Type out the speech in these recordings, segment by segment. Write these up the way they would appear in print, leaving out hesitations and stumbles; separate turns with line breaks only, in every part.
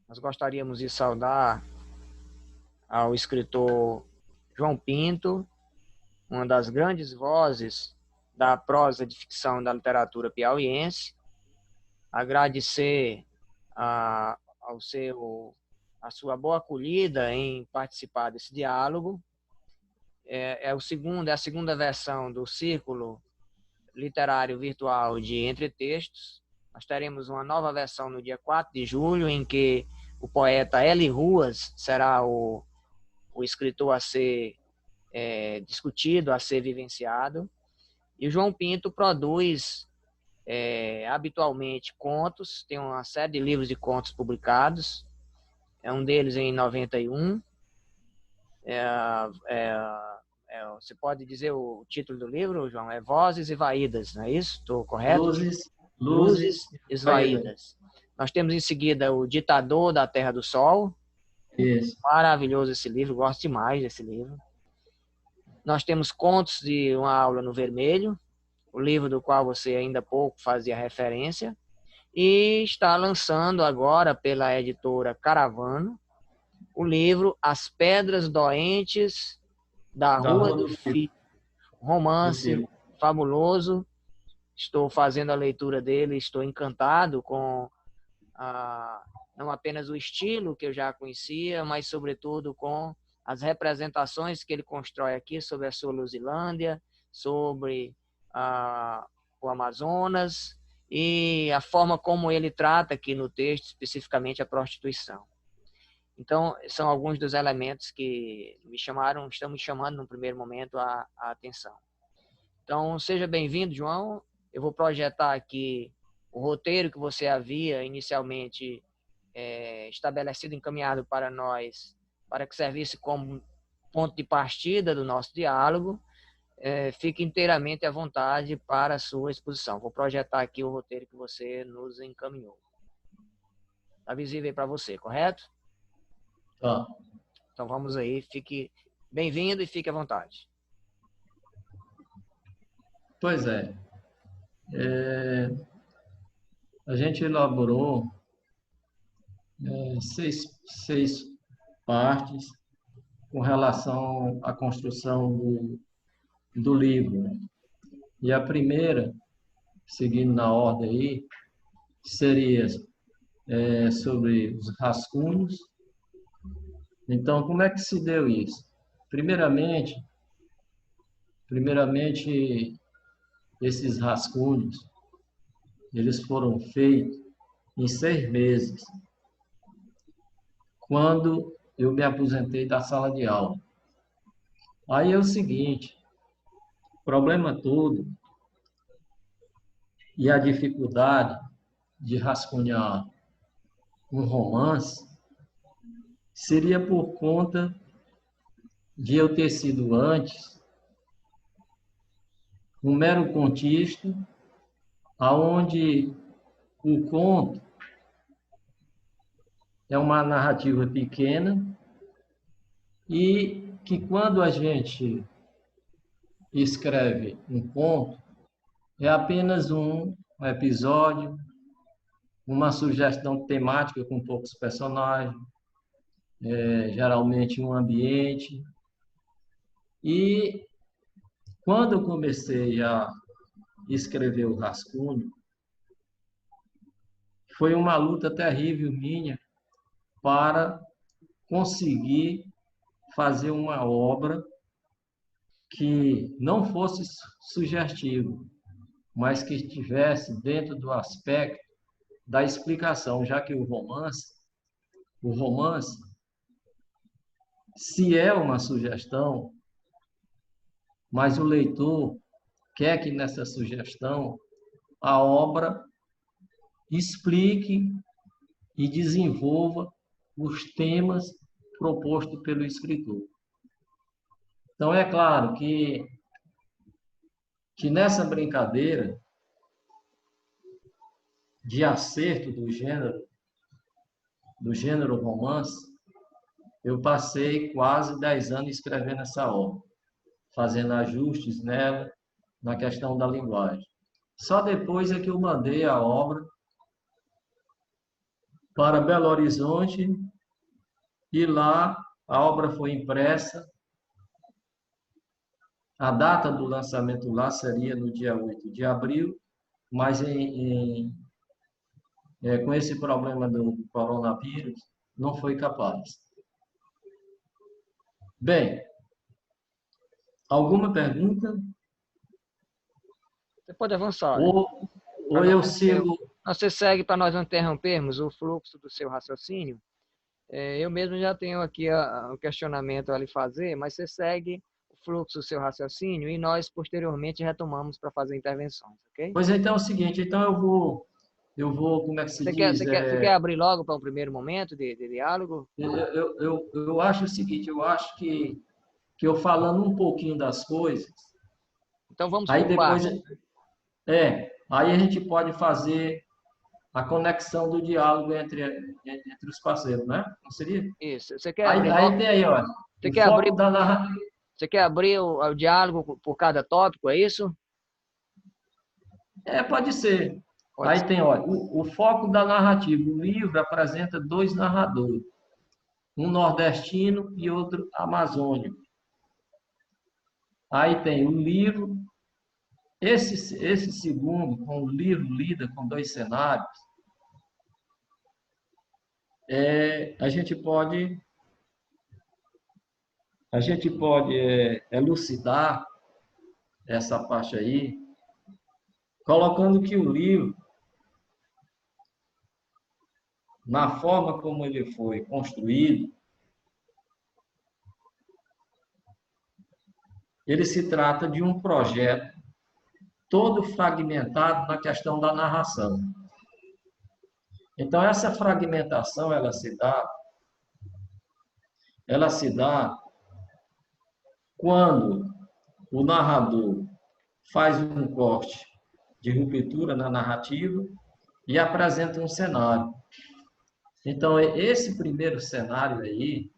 Nós gostaríamos de saudar ao escritor João Pinto, uma das grandes vozes da prosa de ficção da literatura piauiense. Agradecer a sua boa acolhida em participar desse diálogo. É a segunda versão do Círculo Literário Virtual de Entretextos. Nós teremos uma nova versão no dia 4 de julho, em que o poeta Eli Ruas será o escritor a ser discutido, a ser vivenciado. E o João Pinto produz habitualmente contos, tem uma série de livros de contos publicados, um deles em 91. Você pode dizer o título do livro, João? É Vozes Esvaídas, não é isso? Estou correto? Luzes Esvaídas. Nós temos em seguida O Ditador da Terra do Sol.
Isso.
Maravilhoso esse livro, gosto demais desse livro. Nós temos Contos de uma Aula no Vermelho, o livro do qual você ainda há pouco fazia referência, e está lançando agora pela editora Caravano o livro As Pedras Doentes da Rua do Filho, romance fabuloso. Estou fazendo a leitura dele, estou encantado com não apenas o estilo que eu já conhecia, mas sobretudo com as representações que ele constrói aqui sobre a sua Luzilândia, sobre o Amazonas e a forma como ele trata aqui no texto, especificamente a prostituição. Então, são alguns dos elementos que estão me chamando no primeiro momento a atenção. Então, seja bem-vindo, João. Eu vou projetar aqui o roteiro que você havia inicialmente estabelecido, encaminhado para nós, para que servisse como ponto de partida do nosso diálogo. Fique inteiramente à vontade para a sua exposição. Vou projetar aqui o roteiro que você nos encaminhou. Está visível aí para você, correto?
Tá.
Então vamos aí, fique bem-vindo e fique à vontade.
Pois é. A gente elaborou seis partes com relação à construção do livro, né? E a primeira, seguindo na ordem aí, seria sobre os rascunhos. Então, como é que se deu isso? Primeiramente, esses rascunhos, eles foram feitos em 6 meses, quando eu me aposentei da sala de aula. Aí é o seguinte, o problema todo e a dificuldade de rascunhar um romance seria por conta de eu ter sido antes um mero contista, aonde o conto é uma narrativa pequena e que quando a gente escreve um conto, é apenas um episódio, uma sugestão temática com poucos personagens, geralmente um ambiente. E quando eu comecei a escrever o rascunho, foi uma luta terrível minha para conseguir fazer uma obra que não fosse sugestiva, mas que estivesse dentro do aspecto da explicação, já que o romance, se é uma sugestão, mas o leitor quer que nessa sugestão a obra explique e desenvolva os temas propostos pelo escritor. Então, é claro que nessa brincadeira de acerto do gênero romance, eu passei quase 10 anos escrevendo essa obra, fazendo ajustes nela, na questão da linguagem. Só depois é que eu mandei a obra para Belo Horizonte e lá a obra foi impressa. A data do lançamento lá seria no dia 8 de abril, mas com esse problema do coronavírus, não foi capaz. Bem, alguma pergunta?
Você pode avançar.
Ou eu sigo...
Você segue para nós não interrompermos o fluxo do seu raciocínio. Eu mesmo já tenho aqui um questionamento a lhe fazer, mas você segue o fluxo do seu raciocínio e nós posteriormente retomamos para fazer intervenções, ok?
Pois então é o seguinte, então eu vou, como é que se diz?
Você quer abrir logo para um primeiro momento de diálogo?
Eu acho o seguinte, eu acho que eu falando um pouquinho das coisas,
Então vamos
aí
por
depois
partes.
aí a gente pode fazer a conexão do diálogo entre os parceiros, né? Não seria?
Isso. Você quer abrir
Aí
logo?
tem aí, ó,
Você
o
quer abrir,
foco da narrativa.
você quer abrir o diálogo por cada tópico, é isso?
Pode ser.
Pode
Aí
ser.
tem, olha, o foco da narrativa. O livro apresenta dois narradores, um nordestino e outro amazônico. Aí tem o livro. Esse segundo, com o livro, lida com dois cenários. A gente pode elucidar essa parte aí, colocando que o livro, na forma como ele foi construído, ele se trata de um projeto todo fragmentado na questão da narração. Então, essa fragmentação, ela se dá quando o narrador faz um corte de ruptura na narrativa e apresenta um cenário. Então, esse primeiro cenário aí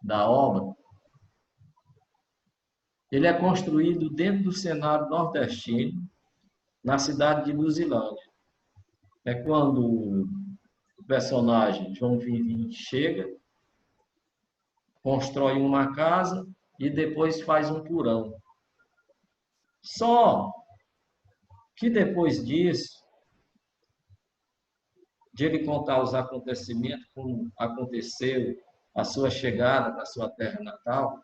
da obra, ele é construído dentro do cenário nordestino, na cidade de Luzilândia. É quando o personagem João Vivim chega, constrói uma casa e depois faz um porão. Só que depois disso, de ele contar os acontecimentos, como aconteceu a sua chegada na sua terra natal,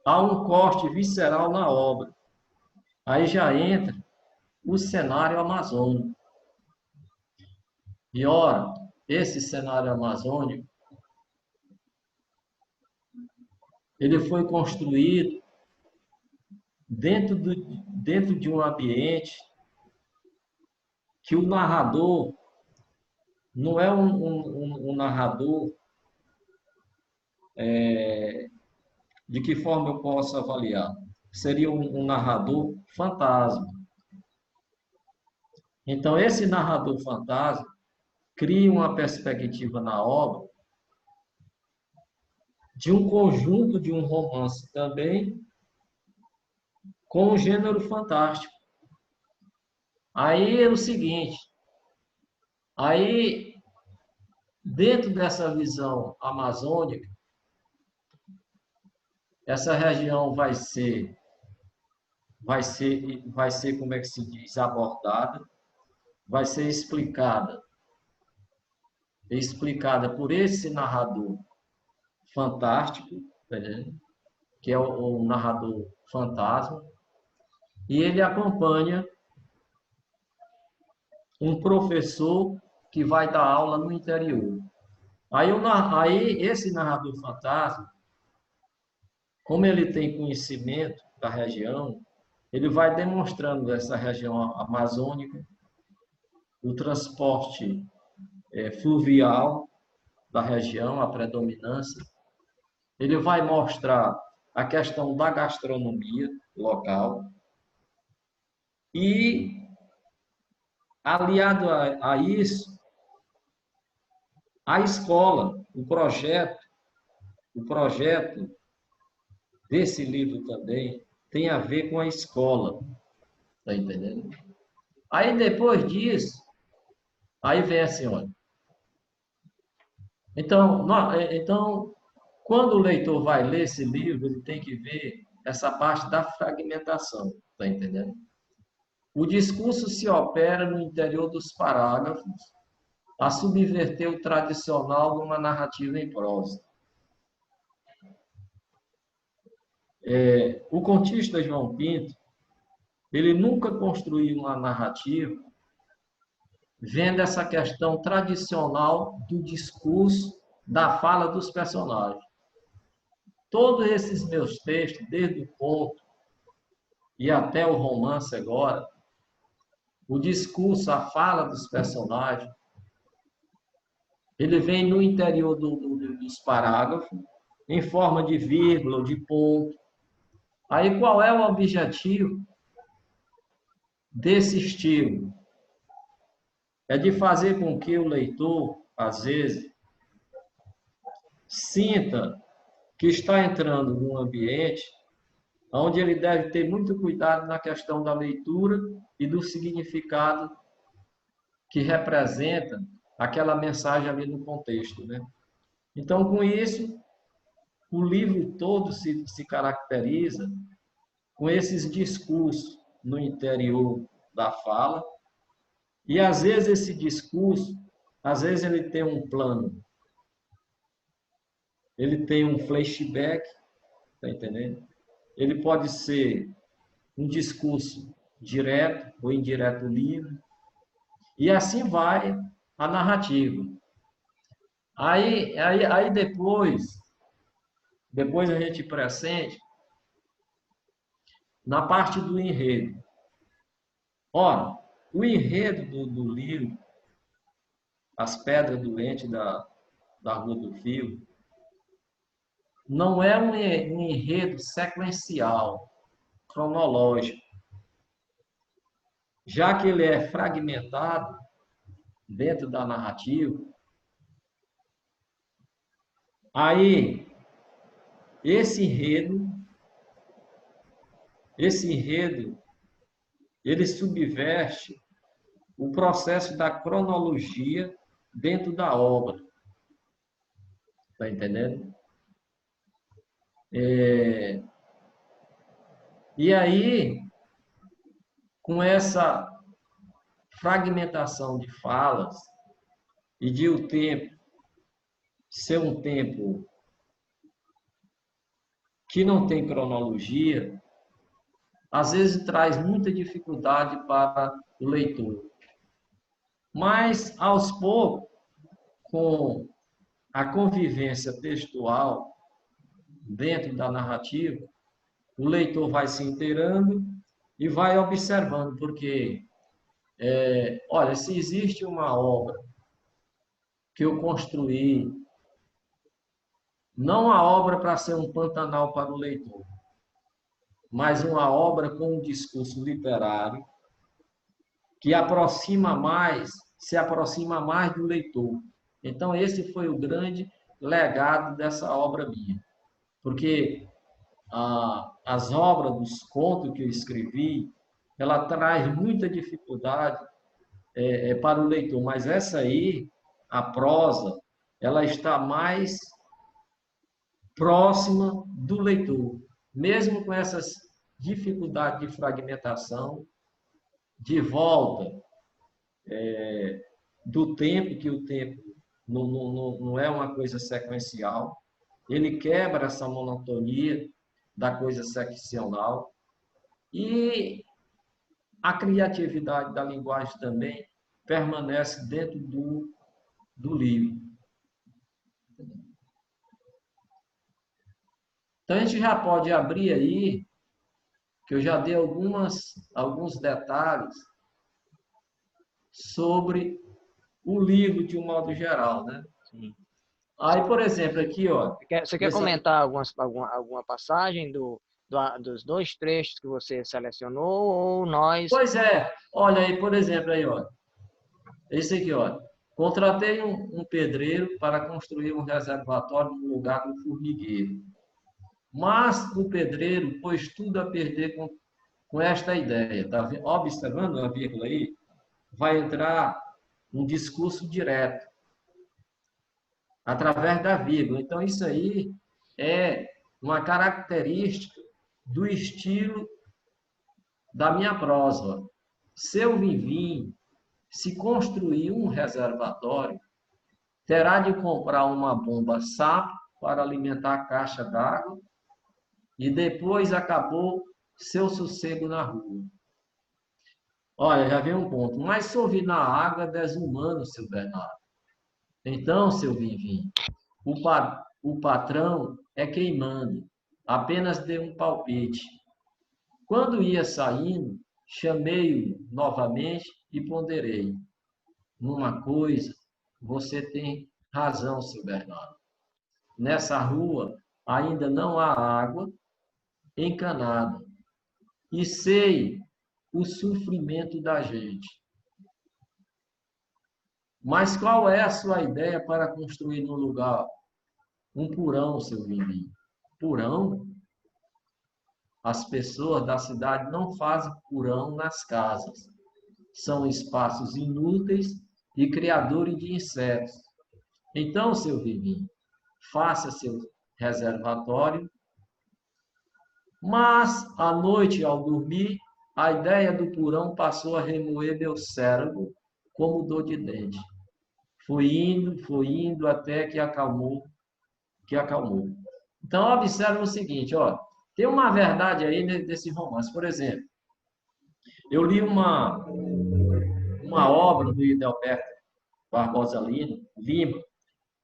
há um corte visceral na obra. Aí já entra o cenário amazônico. E, ora, esse cenário amazônico, ele foi construído dentro de um ambiente que o narrador não é um narrador, de que forma eu posso avaliar? Seria um narrador fantasma. Então, esse narrador fantasma cria uma perspectiva na obra de um conjunto de um romance também com o gênero fantástico. Aí é o seguinte, aí dentro dessa visão amazônica, essa região vai ser, como é que se diz, abordada, vai ser explicada por esse narrador fantástico, que é o narrador fantasma, e ele acompanha um professor que vai dar aula no interior. Aí esse narrador fantasma, como ele tem conhecimento da região, ele vai demonstrando essa região amazônica, o transporte fluvial da região, a predominância. Ele vai mostrar a questão da gastronomia local e, aliado a isso, a escola, o projeto desse livro também tem a ver com a escola, tá entendendo? Aí depois disso, aí vem assim, olha, Então, quando o leitor vai ler esse livro, ele tem que ver essa parte da fragmentação, tá entendendo? O discurso se opera no interior dos parágrafos a subverter o tradicional numa narrativa em prosa. O contista João Pinto, ele nunca construiu uma narrativa vendo essa questão tradicional do discurso, da fala dos personagens. Todos esses meus textos, desde o conto e até o romance agora, o discurso, a fala dos personagens, ele vem no interior dos parágrafos, em forma de vírgula ou de ponto. Aí qual é o objetivo desse estilo? É de fazer com que o leitor, às vezes, sinta que está entrando num ambiente onde ele deve ter muito cuidado na questão da leitura e do significado que representa aquela mensagem ali no contexto, né? Então, com isso, o livro todo se caracteriza com esses discursos no interior da fala, e às vezes esse discurso, às vezes ele tem um plano, ele tem um flashback, tá entendendo? Ele pode ser um discurso direto ou indireto livre, e assim vai a narrativa. Aí depois a gente presente na parte do enredo. Ora, o enredo do livro, As Pedras Doentes da Rua do Fio, não é um enredo sequencial, cronológico, já que ele é fragmentado dentro da narrativa. Aí, esse enredo, ele subverte o processo da cronologia dentro da obra. Está entendendo? E aí, com essa fragmentação de falas e de o tempo ser um tempo que não tem cronologia, às vezes traz muita dificuldade para o leitor. Mas, aos poucos, com a convivência textual dentro da narrativa, o leitor vai se inteirando e vai observando, porque, olha, se existe uma obra que eu construí, não a obra para ser um Pantanal para o leitor, mas uma obra com um discurso literário que se aproxima mais do leitor. Então, esse foi o grande legado dessa obra minha. Porque as obras dos contos que eu escrevi, ela traz muita dificuldade para o leitor, mas essa aí, a prosa, ela está mais próxima do leitor, mesmo com essas dificuldades de fragmentação, de volta do tempo, que o tempo não é uma coisa sequencial, ele quebra essa monotonia da coisa seccional, e a criatividade da linguagem também permanece dentro do livro. Então, a gente já pode abrir aí, que eu já dei alguns detalhes sobre o livro de um modo geral, né?
Sim.
Aí, por exemplo, aqui, ó.
Você quer comentar alguma passagem dos dois trechos que você selecionou, ou nós...
Pois é, olha aí, por exemplo, aí, ó. Esse aqui, ó. Contratei um pedreiro para construir um reservatório no lugar do formigueiro. Mas o pedreiro pôs tudo a perder com esta ideia. Tá observando a vírgula aí? Vai entrar um discurso direto. através da vírgula. Então, isso aí é uma característica do estilo da minha prosa. Se eu vivi, se construir um reservatório, terá de comprar uma bomba SAP para alimentar a caixa d'água e depois acabou seu sossego na rua. Olha, já vem um ponto. Mas sorrir na água é desumano, seu Bernardo. Então, seu Vivim, o patrão é quem manda. Apenas dê um palpite. Quando ia saindo, chamei-o novamente e ponderei. Numa coisa, você tem razão, seu Bernardo. Nessa rua ainda não há água encanada. E sei o sofrimento da gente. Mas qual é a sua ideia para construir no lugar um porão, seu Vivi? Porão? As pessoas da cidade não fazem porão nas casas. São espaços inúteis e criadores de insetos. Então, seu Vivi, faça seu reservatório, mas à noite, ao dormir, a ideia do porão passou a remoer meu cérebro como dor de dente. Foi indo até que acalmou. Então, observe o seguinte, ó, tem uma verdade aí desse romance. Por exemplo, eu li uma obra do Hidalberto Barbosa Lima,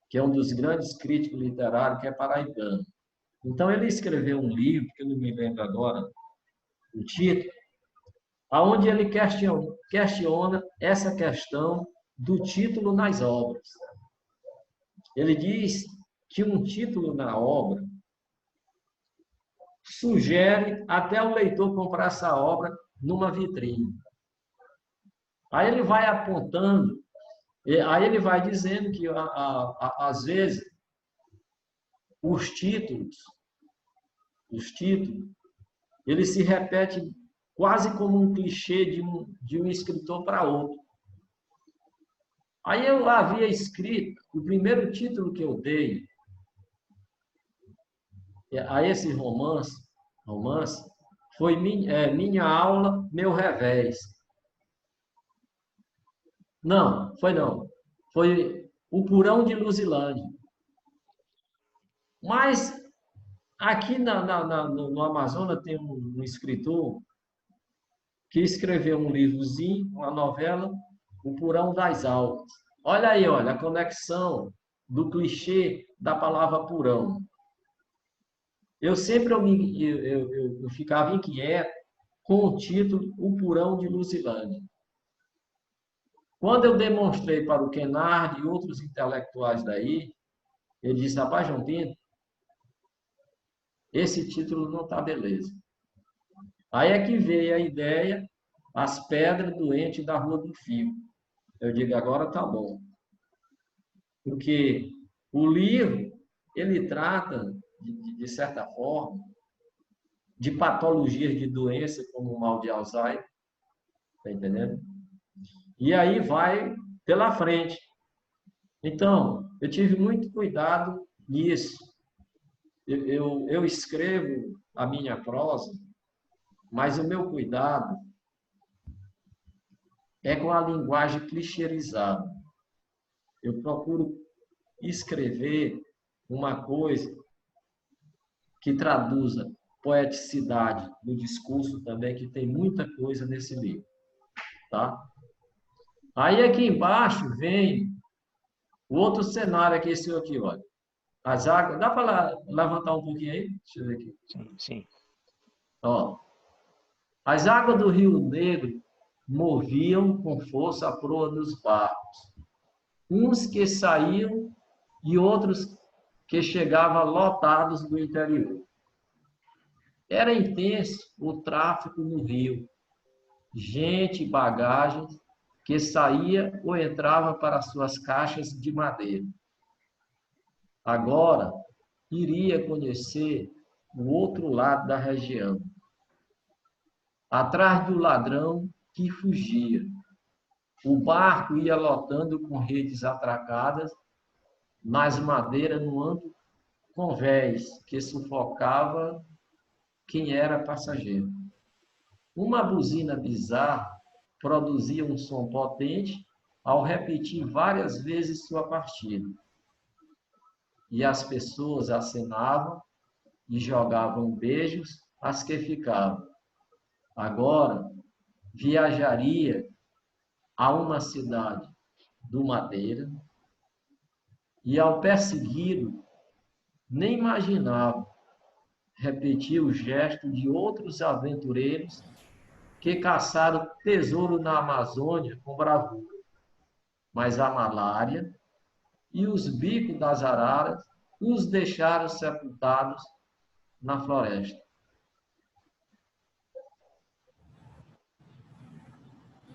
que é um dos grandes críticos literários, que é paraibano. Então, ele escreveu um livro, que eu não me lembro agora o título, onde ele questiona essa questão do título nas obras. Ele diz que um título na obra sugere até o leitor comprar essa obra numa vitrine. Aí ele vai apontando, aí ele vai dizendo que, às vezes, os títulos, eles se repetem quase como um clichê de um escritor para outro. Aí eu havia escrito, o primeiro título que eu dei a esse romance foi Minha Aula, Meu Revés. Não, foi não. Foi O Porão de Luzilândia. Mas aqui no Amazonas tem um escritor que escreveu um livrozinho, uma novela, O Porão das Almas. Olha aí, olha, a conexão do clichê da palavra porão. Eu sempre eu ficava inquieto com o título O Porão de Luzilândia. Quando eu demonstrei para o Kennard e outros intelectuais daí, ele disse, rapaz, João Pinto, esse título não está beleza. Aí é que veio a ideia, As Pedras Doentes da Rua do Fio. Eu digo, agora tá bom. Porque o livro, ele trata, de certa forma, de patologias de doença, como o mal de Alzheimer, tá entendendo? E aí vai pela frente. Então, eu tive muito cuidado nisso. Eu escrevo a minha prosa, mas o meu cuidado é com a linguagem clichêizada. Eu procuro escrever uma coisa que traduza poeticidade no discurso também, que tem muita coisa nesse livro, tá? Aí aqui embaixo vem o outro cenário aqui, esse aqui, olha. As águas, dá para levantar um pouquinho aí? Deixa eu ver aqui.
Sim, sim.
Ó, as águas do Rio Negro moviam com força a proa dos barcos. Uns que saíam e outros que chegavam lotados do interior. Era intenso o tráfego no rio. Gente e bagagens que saía ou entrava para suas caixas de madeira. Agora, iria conhecer o outro lado da região. Atrás do ladrão que fugia. O barco ia lotando com redes atracadas nas madeiras no âmbito convés, que sufocava quem era passageiro. Uma buzina bizarra produzia um som potente ao repetir várias vezes sua partida. E as pessoas acenavam e jogavam beijos às que ficavam. Agora viajaria a uma cidade do Madeira e, ao persegui-lo, nem imaginava repetir o gesto de outros aventureiros que caçaram tesouro na Amazônia com bravura. Mas a malária e os bicos das araras os deixaram sepultados na floresta.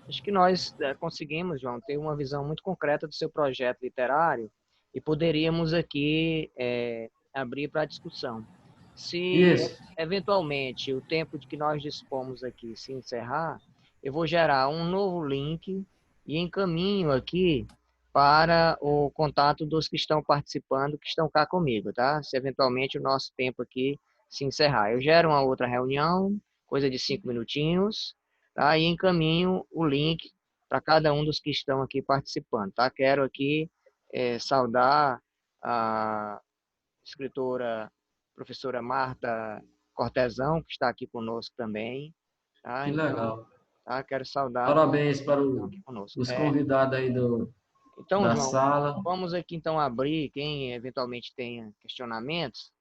Acho que nós conseguimos, João, ter uma visão muito concreta do seu projeto literário e poderíamos aqui abrir para discussão. Se
Isso.
eventualmente o tempo de que nós dispomos aqui se encerrar, eu vou gerar um novo link e encaminho aqui para o contato dos que estão participando, que estão cá comigo, tá? Se eventualmente o nosso tempo aqui se encerrar. Eu gero uma outra reunião, coisa de 5 minutinhos, tá? E encaminho o link para cada um dos que estão aqui participando, tá? Quero aqui saudar a escritora professora Marta Cortesão, que está aqui conosco também, tá?
Que
Então,
legal.
tá? Quero saudar todos
Parabéns para
que estão aqui conosco.
os convidados aí
Então,
da
João,
sala.
vamos aqui então abrir, quem eventualmente tenha questionamentos,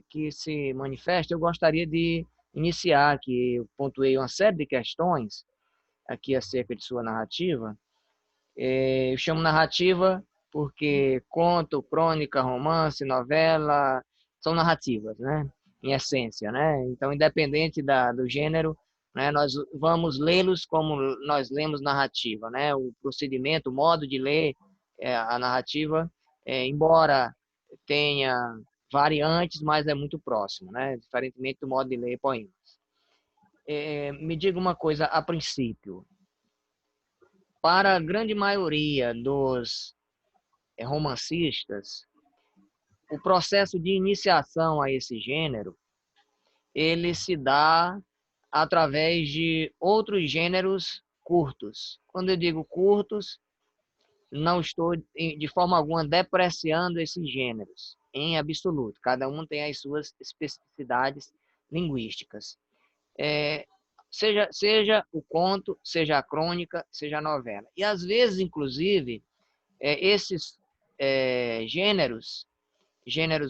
que se manifeste. Eu gostaria de iniciar aqui, eu pontuei uma série de questões aqui acerca de sua narrativa. Eu chamo narrativa porque conto, crônica, romance, novela, são narrativas, né? Em essência, né? Então, independente do gênero, né, nós vamos lê-los como nós lemos narrativa, né? O procedimento, o modo de ler a narrativa, embora tenha variantes, mas é muito próximo, né? Diferentemente do modo de ler poemas. Me diga uma coisa a princípio. Para a grande maioria dos romancistas, o processo de iniciação a esse gênero, ele se dá através de outros gêneros curtos. Quando eu digo curtos, não estou de forma alguma depreciando esses gêneros, em absoluto. Cada um tem as suas especificidades linguísticas. Seja o conto, seja a crônica, seja a novela. E às vezes, inclusive, esses gêneros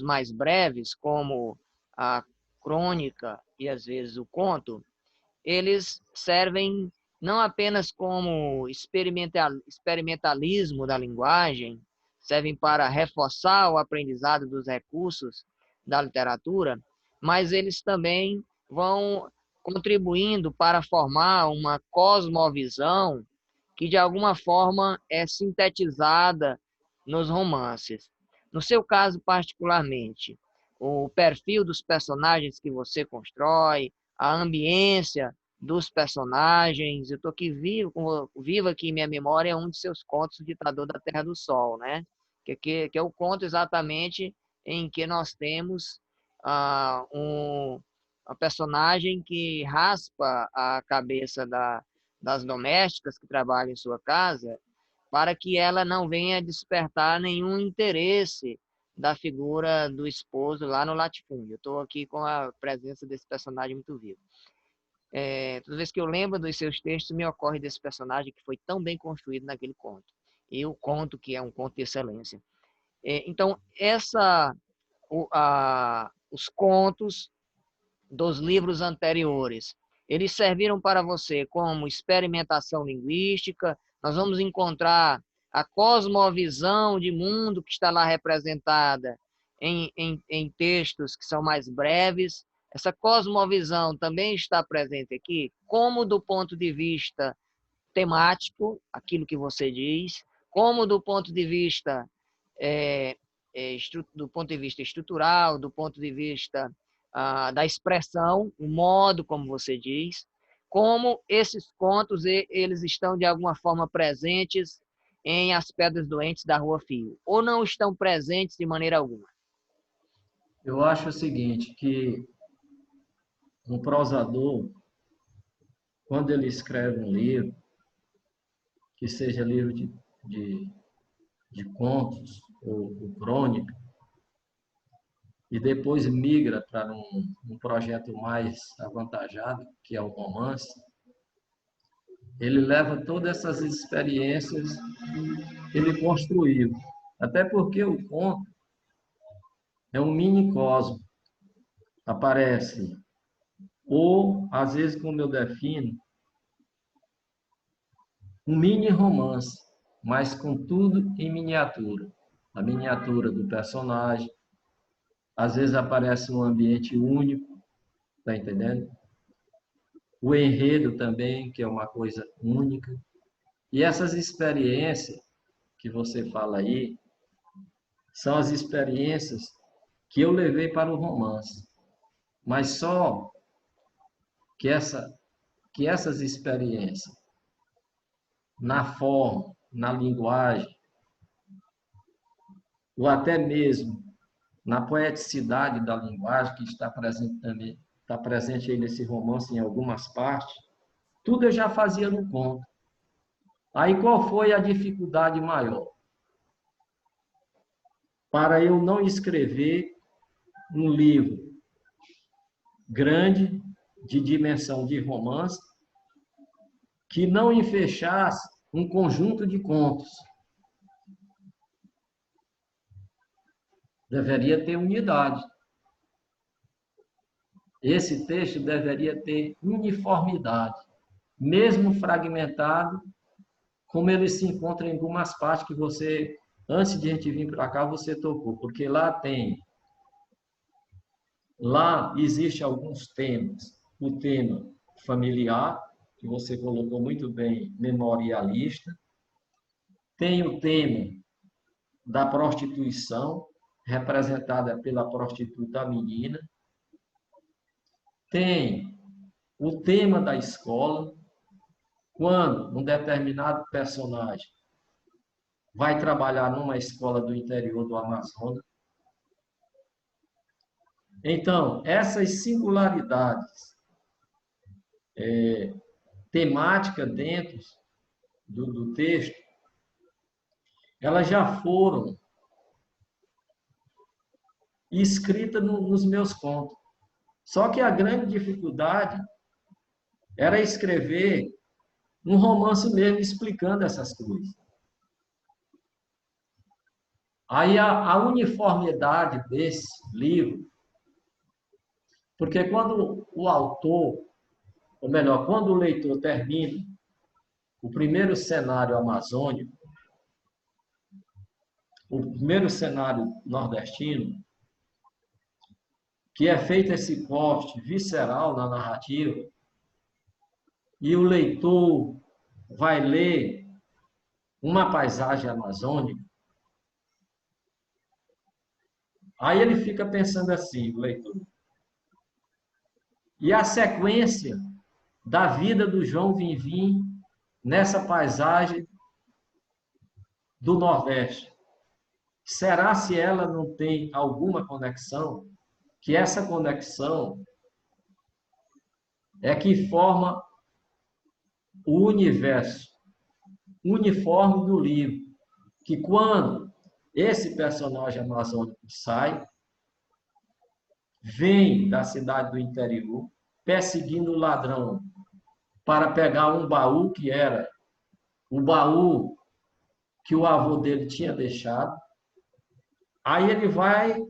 mais breves, como a crônica e às vezes o conto, eles servem não apenas como experimentalismo da linguagem, servem para reforçar o aprendizado dos recursos da literatura, mas eles também vão contribuindo para formar uma cosmovisão que, de alguma forma, é sintetizada nos romances. No seu caso, particularmente, o perfil dos personagens que você constrói, a ambiência dos personagens. Eu estou aqui vivo aqui em minha memória um de seus contos, O Ditador da Terra do Sol, né? Que é o conto exatamente em que nós temos uma personagem que raspa a cabeça das domésticas que trabalham em sua casa para que ela não venha despertar nenhum interesse da figura do esposo lá no latifúndio. Eu estou aqui com a presença desse personagem muito vivo. Toda vez que eu lembro dos seus textos, me ocorre desse personagem que foi tão bem construído naquele conto. E o conto, que é um conto de excelência. Então, os contos dos livros anteriores, eles serviram para você como experimentação linguística. Nós vamos encontrar a cosmovisão de mundo que está lá representada em textos que são mais breves. Essa cosmovisão também está presente aqui, como do ponto de vista temático, aquilo que você diz, como do ponto de vista do ponto de vista estrutural, do ponto de vista da expressão, o modo como você diz, como esses contos eles estão de alguma forma presentes em As Pedras Doentes da Rua Fio, ou não estão presentes de maneira alguma?
Eu acho o seguinte, que um prosador, quando ele escreve um livro, que seja livro de, de contos ou crônica, e depois migra para um projeto mais avantajado, que é o romance, ele leva todas essas experiências que ele construiu. Até porque o conto é um mini cosmo. Aparece, ou, às vezes, como eu defino, um mini romance, mas com tudo em miniatura. A miniatura do personagem, às vezes aparece um ambiente único, tá entendendo? O enredo também, que é uma coisa única. E essas experiências que você fala aí, são as experiências que eu levei para o romance. Mas só que essas experiências, na forma, na linguagem, ou até mesmo na poeticidade da linguagem, que está presente também, está presente aí nesse romance em algumas partes, tudo eu já fazia no conto. Aí qual foi a dificuldade maior? Para eu não escrever um livro grande, de dimensão de romance, que não enfechasse um conjunto de contos. Deveria ter unidade. Esse texto deveria ter uniformidade, mesmo fragmentado, como ele se encontra em algumas partes que você, antes de a gente vir para cá, você tocou, porque lá existe alguns temas. O tema familiar, que você colocou muito bem, memorialista. Tem o tema da prostituição, representada pela prostituta menina. Tem o tema da escola, quando um determinado personagem vai trabalhar numa escola do interior do Amazonas. Então, essas singularidades temáticas dentro do texto, elas já foram escritas nos meus contos. Só que a grande dificuldade era escrever um romance mesmo explicando essas coisas. Aí a uniformidade desse livro, porque quando o autor, ou melhor, quando o leitor termina o primeiro cenário amazônico, o primeiro cenário nordestino, que é feito esse corte visceral na narrativa, e o leitor vai ler uma paisagem amazônica, aí ele fica pensando assim, o leitor. E a sequência da vida do João Vinvim nessa paisagem do Nordeste. Será se ela não tem alguma conexão? Que essa conexão é que forma o universo uniforme do livro. Que quando esse personagem amazônico sai, vem da cidade do interior, perseguindo o ladrão para pegar um baú que era o baú que o avô dele tinha deixado. Aí ele vai,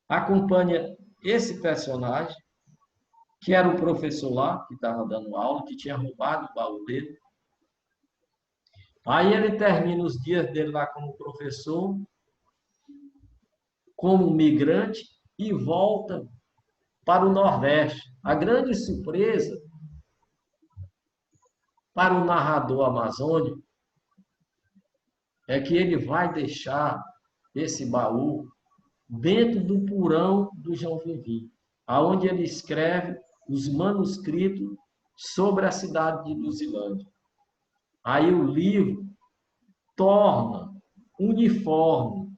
acompanha esse personagem, que era o professor lá, que estava dando aula, que tinha roubado o baú dele. Aí ele termina os dias dele lá como professor, como migrante, e volta para o Nordeste. A grande surpresa para o narrador amazônico é que ele vai deixar esse baú dentro do porão do João Vinvim, aonde ele escreve os manuscritos sobre a cidade de Luzilândia. Aí o livro torna uniforme.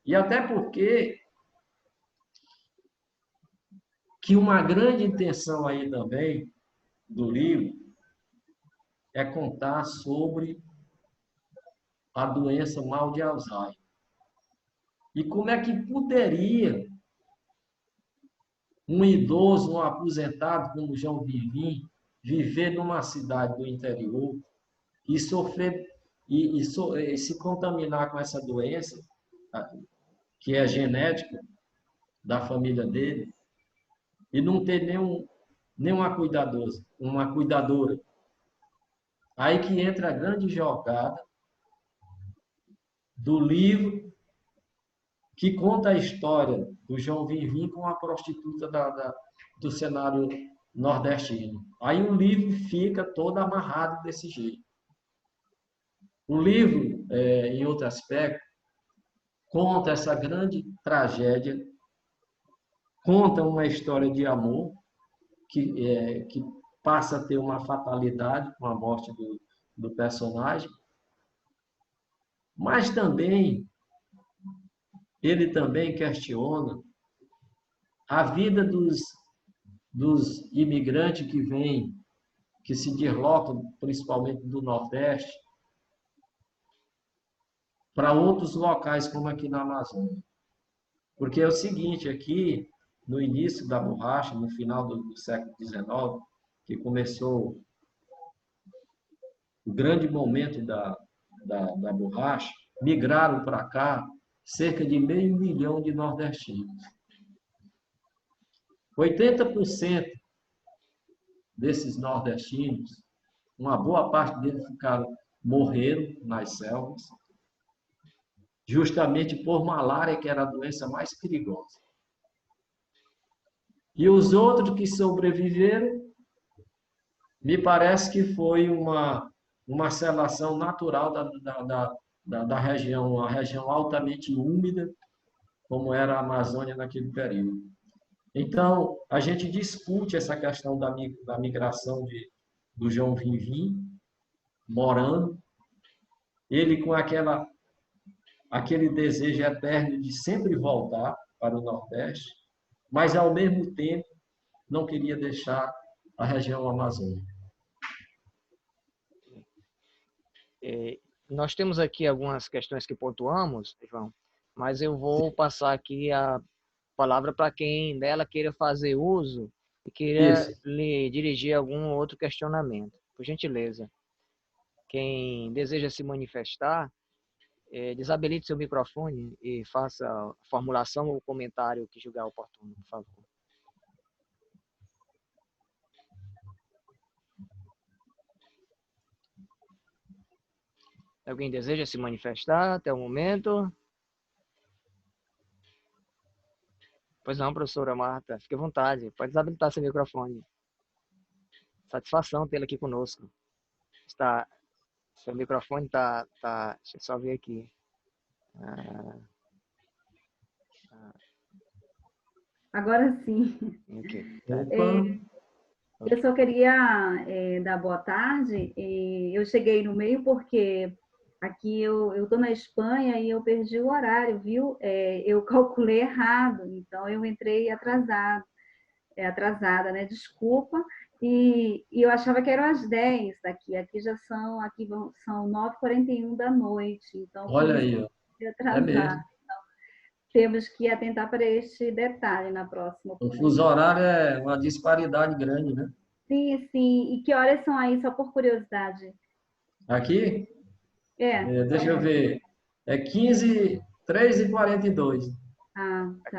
E até porque que uma grande intenção aí também do livro é contar sobre a doença mal de Alzheimer. E como é que poderia um idoso, um aposentado como João Vivim, viver numa cidade do interior e sofrer e se contaminar com essa doença, que é genética da família dele, e não ter nenhuma cuidadora. Aí que entra a grande jogada do livro que conta a história do João Vivim com a prostituta do cenário nordestino. Aí o livro fica todo amarrado desse jeito. O livro, em outro aspecto, conta essa grande tragédia, conta uma história de amor que passa a ter uma fatalidade com a morte do personagem, mas também ele também questiona a vida dos imigrantes que vêm, que se deslocam principalmente do Nordeste, para outros locais, como aqui na Amazônia. Porque é o seguinte, aqui, no início da borracha, no final do século XIX, que começou o grande momento da borracha, migraram para cá cerca de 500 mil de nordestinos. 80% desses nordestinos, uma boa parte deles morreram nas selvas, justamente por malária, que era a doença mais perigosa. E os outros que sobreviveram, me parece que foi uma seleção natural da região, uma região altamente úmida, como era a Amazônia naquele período. Então, a gente discute essa questão da migração do João Vivim, morando, ele com aquele desejo eterno de sempre voltar para o Nordeste, mas, ao mesmo tempo, não queria deixar a região amazônica.
Nós temos aqui algumas questões que pontuamos, João, mas eu vou passar aqui a palavra para quem dela queira fazer uso e queira
Isso.
lhe dirigir algum outro questionamento. Por gentileza, quem deseja se manifestar, desabilite seu microfone e faça a formulação ou comentário que julgar oportuno, por favor. Alguém deseja se manifestar até o momento? Pois não, professora Marta, fique à vontade, pode desabilitar seu microfone. Satisfação tê-la aqui conosco. Seu microfone está, deixa eu só ver aqui.
Agora sim.
Okay.
Eu só queria dar boa tarde. Eu cheguei no meio porque aqui eu estou na Espanha e eu perdi o horário, viu? Eu calculei errado, então eu entrei atrasada, né? Desculpa. E eu achava que eram as 10 daqui. Aqui são 9h41 da noite. Então,
olha aí, ó. É mesmo.
Temos que atentar para este detalhe na próxima
oportunidade. O fuso horário é uma disparidade grande, né?
Sim, sim. E que horas são aí, só por curiosidade?
Aqui? Deixa eu ver. É 3h42.
Ah, tá.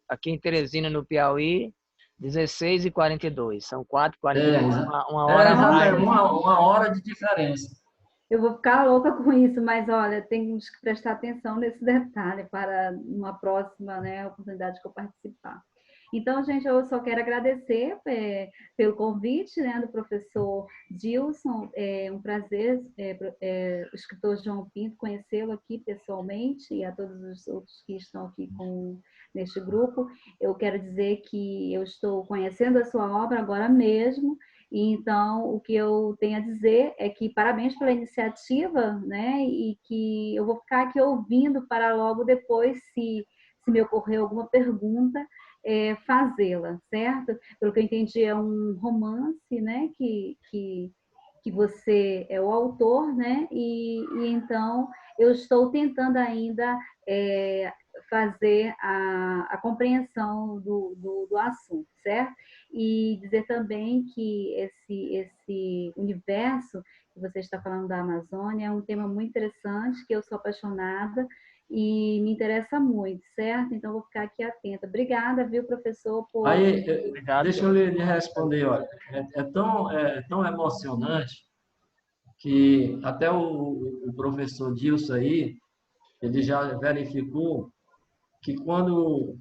Aqui em Teresina, no Piauí, 16h42. São 4h42, uma hora a mais.
Uma hora de diferença.
Eu vou ficar louca com isso, mas olha, temos que prestar atenção nesse detalhe para uma próxima, né, oportunidade que eu participar. Então, gente, eu só quero agradecer pelo convite, né, do professor Dilson. É um prazer, o escritor João Pinto, conhecê-lo aqui pessoalmente e a todos os outros que estão aqui neste grupo. Eu quero dizer que eu estou conhecendo a sua obra agora mesmo E, então, o que eu tenho a dizer é que parabéns pela iniciativa, né? E que eu vou ficar aqui ouvindo para logo depois, se me ocorrer alguma pergunta, fazê-la, certo? Pelo que eu entendi, é um romance, né? Que você é o autor, né? E então eu estou tentando ainda fazer a compreensão do assunto, certo? E dizer também que esse universo que você está falando da Amazônia é um tema muito interessante, que eu sou apaixonada e me interessa muito, certo? Então, vou ficar aqui atenta. Obrigada, viu, professor, por...
Aí,
Obrigado.
deixa eu lhe responder, olha, é tão emocionante que até o professor Dilson aí, ele já verificou que quando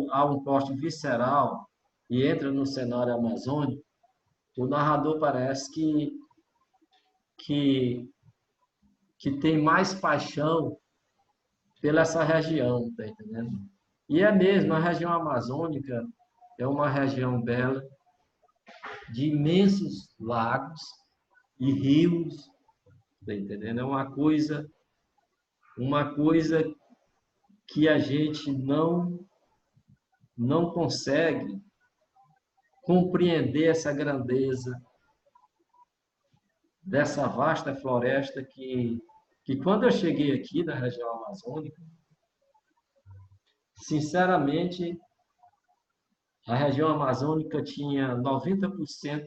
há um corte visceral e entra no cenário amazônico, o narrador parece que, que tem mais paixão pela essa região, tá entendendo? E é mesmo, a região amazônica é uma região bela, de imensos lagos e rios, tá entendendo? É uma coisa que a gente não consegue compreender essa grandeza dessa vasta floresta que quando eu cheguei aqui na região amazônica, sinceramente, a região amazônica tinha 90%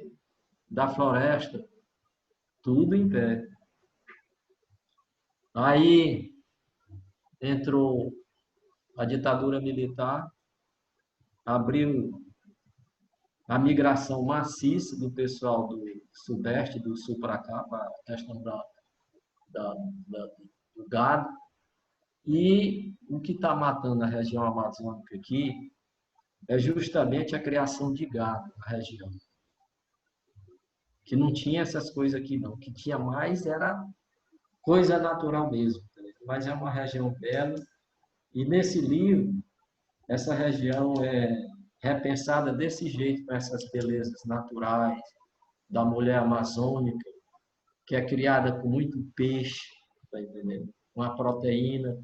da floresta, tudo em pé. Aí entrou a ditadura militar, abriu a migração maciça do pessoal do Sudeste, do Sul para cá, para a questão da, do gado. E o que está matando a região amazônica aqui é justamente a criação de gado na região. Que não tinha essas coisas aqui, não. O que tinha mais era coisa natural mesmo. Mas é uma região bela. E nesse livro, essa região é repensada desse jeito, com essas belezas naturais da mulher amazônica, que é criada com muito peixe, tá entendendo? Uma proteína.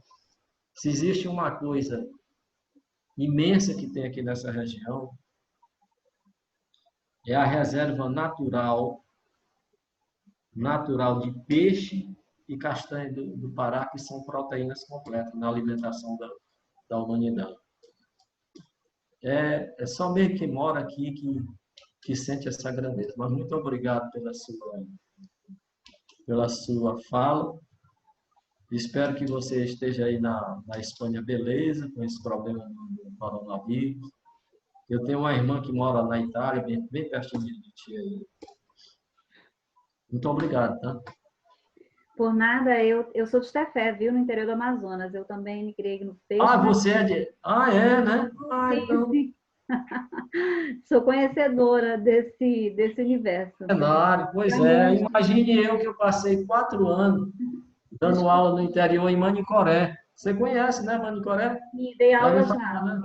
Se existe uma coisa imensa que tem aqui nessa região, é a reserva natural de peixe e castanha do Pará, que são proteínas completas na alimentação da humanidade. É só mesmo quem mora aqui que sente essa grandeza. Mas muito obrigado pela sua fala. Espero que você esteja aí na Espanha, beleza, com esse problema do coronavírus. Eu tenho uma irmã que mora na Itália, bem pertinho de ti aí. Muito obrigado, tá?
Por nada, eu sou de Tefé, viu, no interior do Amazonas. Eu também me criei no peixe.
Ah, você é de... Ah, é, né? Ah, então...
Sim. Sou conhecedora desse universo.
Cenário, pois é. Imagine eu que eu passei 4 anos dando aula no interior em Manicoré. Você conhece, né, Manicoré?
E dei aula já,
falar, né?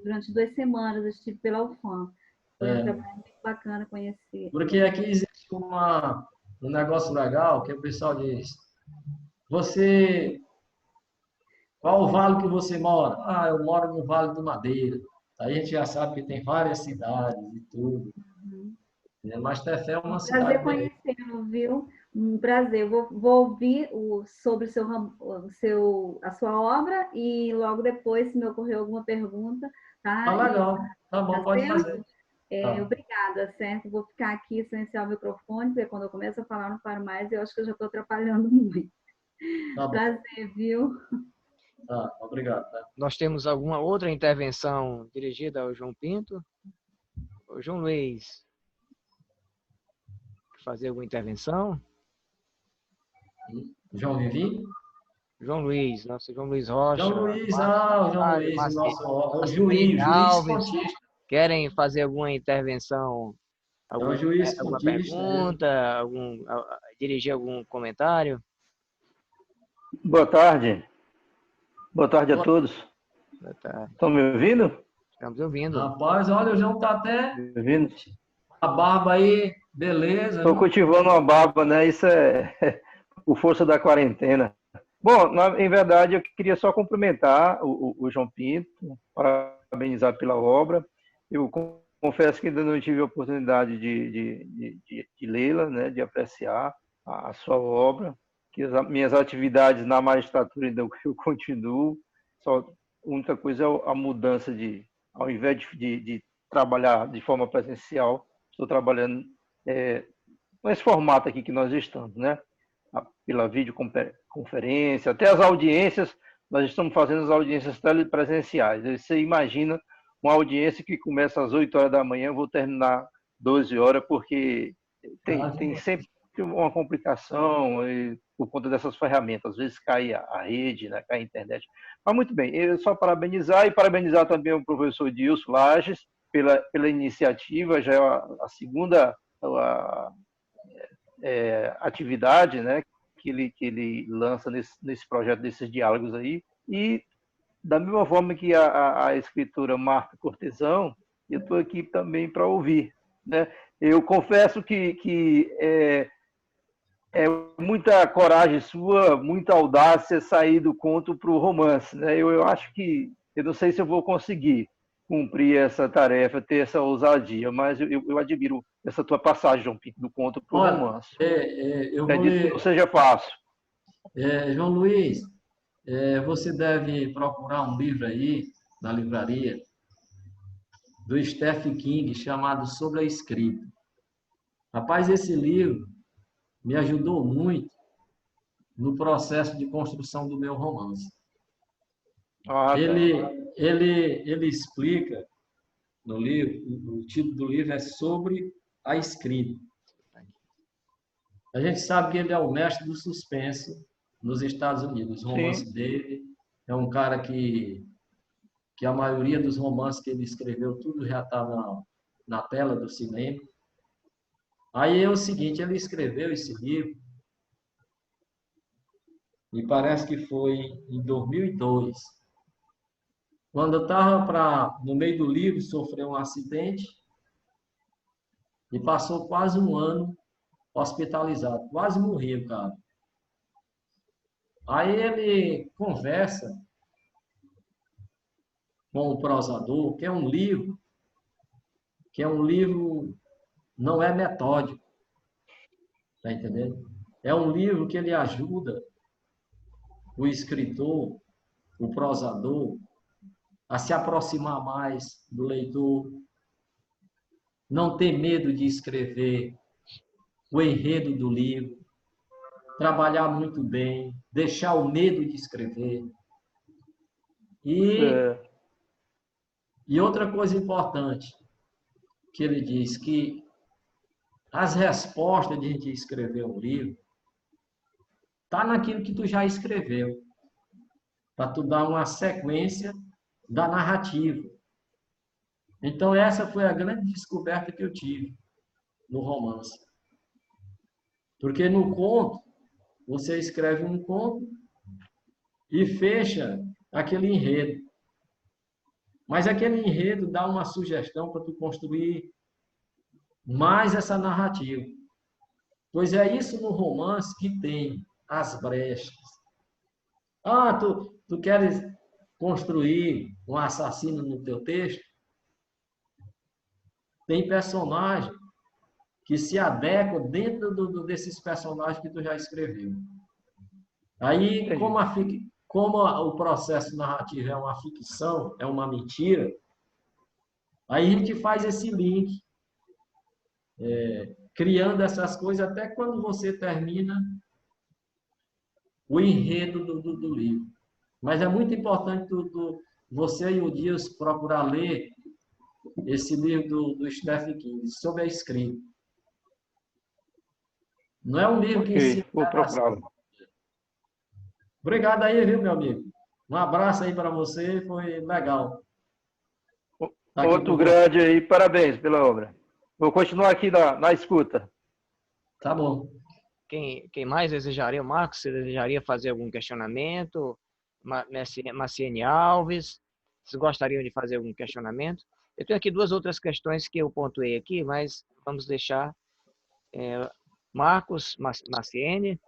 durante 2 semanas eu estive pela UFAM. Foi um trabalho muito bacana conhecer.
Porque aqui existe um negócio legal que o pessoal diz: qual o vale que você mora? Ah, eu moro no Vale do Madeira. Aí a gente já sabe que tem várias cidades e tudo. Mas Tefé é uma cidade.
Prazer conhecê-lo, viu? Um prazer. Vou ouvir sobre a sua obra e logo depois, se me ocorrer alguma pergunta, tá?
Ah, legal. Tá bom, pode fazer. Tá.
Obrigada, certo? Vou ficar aqui, silenciar o microfone, porque quando eu começo a falar, não paro mais, e eu acho que eu já estou atrapalhando muito. Tá, prazer, viu?
Tá, obrigado. Tá.
Nós temos alguma outra intervenção dirigida ao João Pinto? O João Luiz, fazer alguma intervenção?
João Vivi?
João Luiz, nosso João Luiz Rocha.
João Luiz, o João Luiz, o juiz contista.
Querem fazer alguma intervenção? Alguma pergunta? Dirigir algum comentário?
Boa tarde. Boa tarde a todos.
Boa tarde.
Estão me ouvindo?
Estamos ouvindo.
Rapaz, olha, o João está até...
Me ouvindo?
A barba aí, beleza.
Estou cultivando uma barba, né? Isso é por força da quarentena. Bom, em verdade, eu queria só cumprimentar o João Pinto, parabenizar pela obra. Eu confesso que ainda não tive a oportunidade de lê-la, né, de apreciar a sua obra, que as minhas atividades na magistratura ainda eu continuo. Só a única coisa é a mudança ao invés de trabalhar de forma presencial, estou trabalhando nesse formato aqui que nós estamos, né? Pela videoconferência, até as audiências, nós estamos fazendo as audiências telepresenciais. Você imagina uma audiência que começa às 8 horas da manhã, eu vou terminar 12 horas, porque tem sempre uma complicação por conta dessas ferramentas. Às vezes cai a rede, né, cai a internet. Mas muito bem, eu só parabenizar e parabenizar também o professor Dilson Lages pela iniciativa, já é a segunda atividade, né, que ele lança nesse projeto desses diálogos aí. E da mesma forma que a escritora Marta Cortesão, eu estou aqui também para ouvir, né? Eu confesso que é muita coragem sua, muita audácia sair do conto para o romance, né? Eu acho que, eu não sei se eu vou conseguir cumprir essa tarefa, ter essa ousadia, mas eu admiro essa tua passagem, João Pinto, do conto para o
Olha,
romance.
eu vou
Acredito que não
ler.
seja fácil.
João Luiz, você deve procurar um livro aí na livraria do Stephen King chamado Sobre a Escrita. Rapaz, esse livro me ajudou muito no processo de construção do meu romance.
Ah,
Ele,
tá.
ele explica no livro, o título do livro é Sobre a Escrita. A gente sabe que ele é o mestre do suspense nos Estados Unidos. O romance
Sim.
dele é um cara que a maioria dos romances que ele escreveu, tudo já está na tela do cinema. Aí é o seguinte, ele escreveu esse livro, me parece que foi em 2002. Quando eu estava no meio do livro, sofreu um acidente e passou quase um ano hospitalizado. Quase morreu, cara. Aí ele conversa com o prosador, que é um livro não é metódico, tá entendendo? É um livro que ele ajuda o escritor, o prosador, a se aproximar mais do leitor, não ter medo de escrever o enredo do livro, trabalhar muito bem, deixar o medo de escrever. E outra coisa importante, que ele diz que as respostas de a gente escrever um livro tá naquilo que tu já escreveu, para tu dar uma sequência da narrativa. Então essa foi a grande descoberta que eu tive no romance. Porque no conto, você escreve um conto e fecha aquele enredo. Mas aquele enredo dá uma sugestão para tu construir mais essa narrativa. Pois é isso no romance que tem as brechas. Ah, tu queres construir um assassino no teu texto? Tem personagem que se adequa dentro desses personagens que tu já escreveu. Aí, como o processo narrativo é uma ficção, é uma mentira, aí a gente faz esse link, criando essas coisas até quando você termina o enredo do livro. Mas é muito importante você e o Dias procurar ler esse livro do Stephen King, Sobre a Escrita. Não é um livro que ensina...
Vou procurá-lo.
Obrigado aí, viu, meu amigo? Um abraço aí para você, foi legal.
Outro grande aí, parabéns pela obra. Vou continuar aqui na escuta.
Tá bom.
Quem mais desejaria, Marcos? Você desejaria fazer algum questionamento? Maciene Alves, vocês gostariam de fazer algum questionamento? Eu tenho aqui duas outras questões que eu pontuei aqui, mas vamos deixar. Marcos Maciene.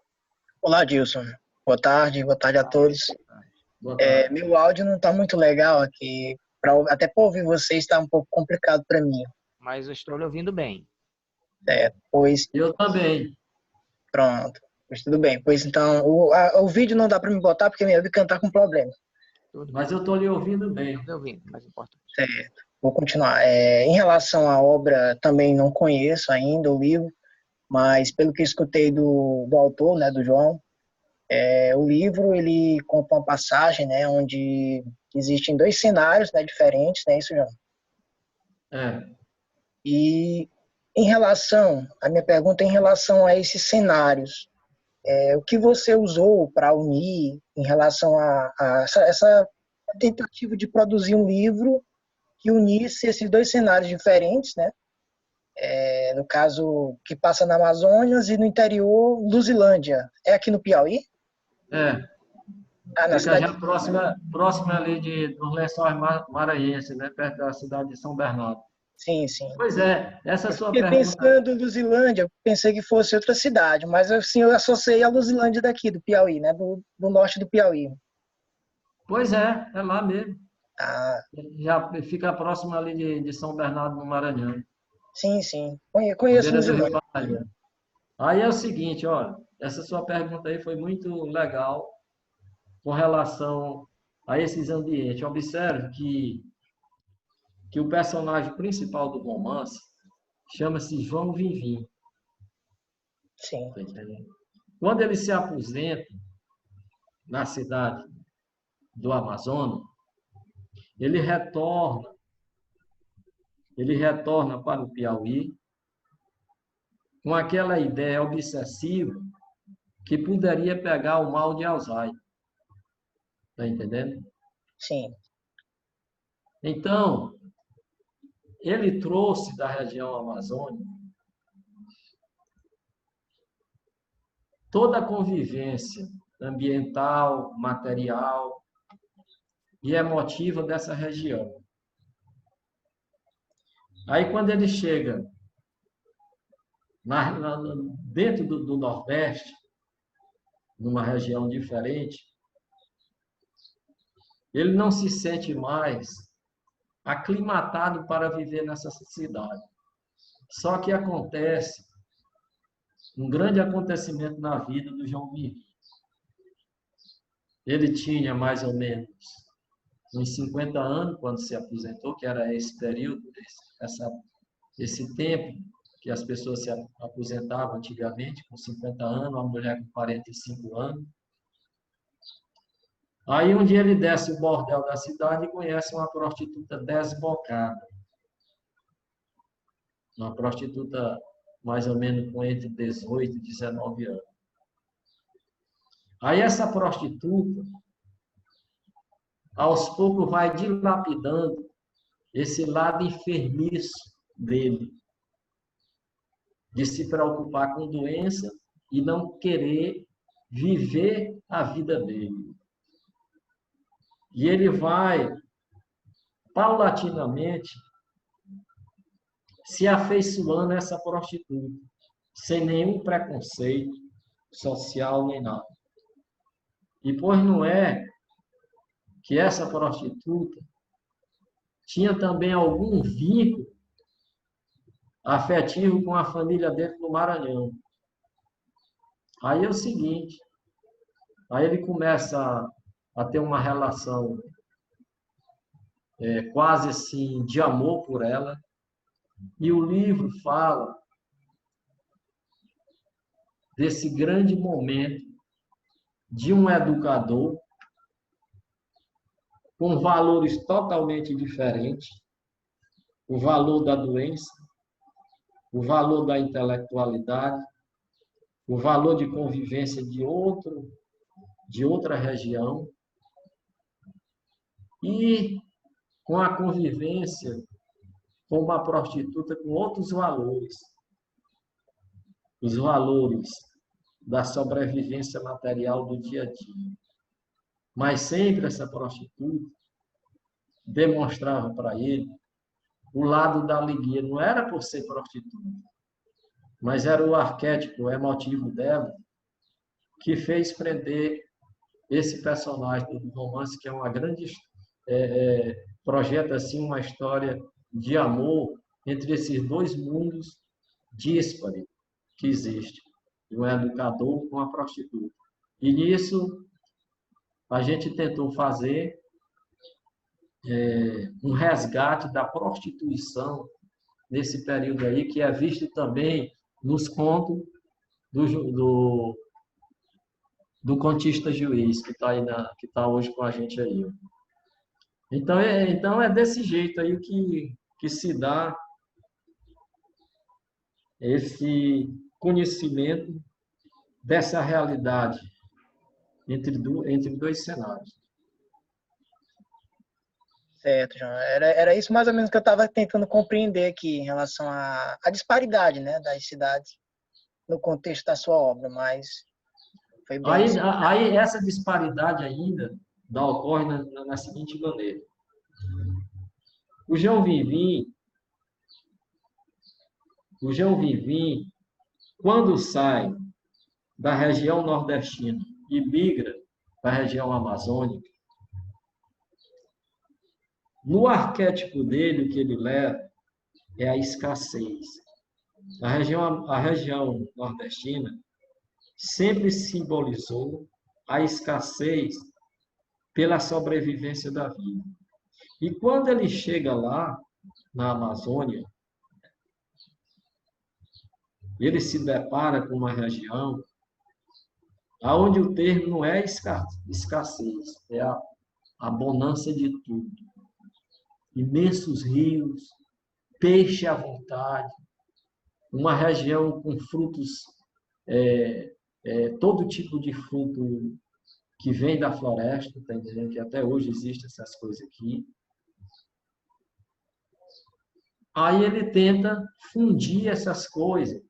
Olá, Dilson. Boa tarde a todos.
Boa tarde.
Meu áudio não está muito legal aqui. Até para ouvir vocês está um pouco complicado para mim.
Mas eu estou lhe ouvindo bem.
Pois
Eu também.
pronto. Pois tudo bem. Pois então, o vídeo não dá para me botar porque minha webcam está com problema.
Mas eu estou lhe ouvindo bem.
Estou ouvindo, mais importante.
Certo. Vou continuar. Em relação à obra, também não conheço ainda o livro, mas pelo que escutei do autor, né, do João, o livro ele conta uma passagem, né, onde existem dois cenários, né, diferentes, né, isso, João? E a minha pergunta é em relação a esses cenários, o que você usou para unir em relação a essa tentativa de produzir um livro que unisse esses dois cenários diferentes, né? No caso, que passa na Amazônia e no interior, Luzilândia. É aqui no Piauí? Na
Fica
cidade...
já próxima ali dos Lençóis Maranhenses, né? Perto da cidade de São Bernardo.
Sim, sim.
Pois é, essa sua
Fiquei
pergunta...
pensando em Luzilândia, eu pensei que fosse outra cidade, mas assim, eu associei a Luzilândia daqui, do Piauí, né? Do norte do Piauí.
Pois é lá mesmo.
Ah,
Já fica próximo ali de São Bernardo, no Maranhão.
sim, sim. Conheço
Beira do Rio
Luzilândia.
Paraíba. Aí é o seguinte, olha, essa sua pergunta aí foi muito legal com relação a esses ambientes. Observe que o personagem principal do romance chama-se João Vivim.
Sim.
Tá entendendo? Quando ele se aposenta na cidade do Amazonas, ele retorna para o Piauí com aquela ideia obsessiva que poderia pegar o mal de Alzheimer. Está entendendo?
Sim.
Então, ele trouxe da região amazônica toda a convivência ambiental, material e emotiva dessa região. Aí, quando ele chega dentro do Nordeste, numa região diferente, ele não se sente mais aclimatado para viver nessa cidade. Só que acontece um grande acontecimento na vida do João Vivim. Ele tinha mais ou menos uns 50 anos quando se aposentou, que era esse período, esse tempo que as pessoas se aposentavam antigamente, com 50 anos, uma mulher com 45 anos. Aí um dia ele desce o bordel da cidade e conhece uma prostituta desbocada. Uma prostituta mais ou menos com entre 18 e 19 anos. Aí essa prostituta, aos poucos, vai dilapidando esse lado enfermiço dele, de se preocupar com doença e não querer viver a vida dele. E ele vai, paulatinamente, se afeiçoando a essa prostituta, sem nenhum preconceito social nem nada. E pois não é que essa prostituta tinha também algum vínculo afetivo com a família dele no Maranhão. Aí é o seguinte, aí ele começa a ter uma relação quase assim de amor por ela, e o livro fala desse grande momento de um educador com valores totalmente diferentes, o valor da doença, o valor da intelectualidade, o valor de convivência de outra região, e com a convivência com uma prostituta com outros valores, os valores da sobrevivência material do dia a dia. Mas sempre essa prostituta demonstrava para ele o lado da alegria. Não era por ser prostituta, mas era o arquétipo emotivo dela que fez prender esse personagem do romance, que é uma grande projeta assim uma história de amor entre esses dois mundos díspares que existe, um educador com a prostituta. E nisso a gente tentou fazer um resgate da prostituição nesse período aí, que é visto também nos contos do contista juiz, que está aí que está hoje com a gente aí. Então é desse jeito aí que se dá esse conhecimento dessa realidade entre dois cenários.
Certo, João. Era isso mais ou menos que eu estava tentando compreender aqui em relação à disparidade, né, das cidades no contexto da sua obra, mas foi bem isso.
Aí essa disparidade ainda ocorre na seguinte maneira. O João Vivim, quando sai da região nordestina e migra para a região amazônica, no arquétipo dele, o que ele leva é a escassez. A região nordestina sempre simbolizou a escassez pela sobrevivência da vida. E quando ele chega lá, na Amazônia, ele se depara com uma região onde o termo não é escassez, é a bonança de tudo. Imensos rios, peixe à vontade, uma região com frutos, todo tipo de fruto que vem da floresta, está dizendo que até hoje existem essas coisas aqui. Aí ele tenta fundir essas coisas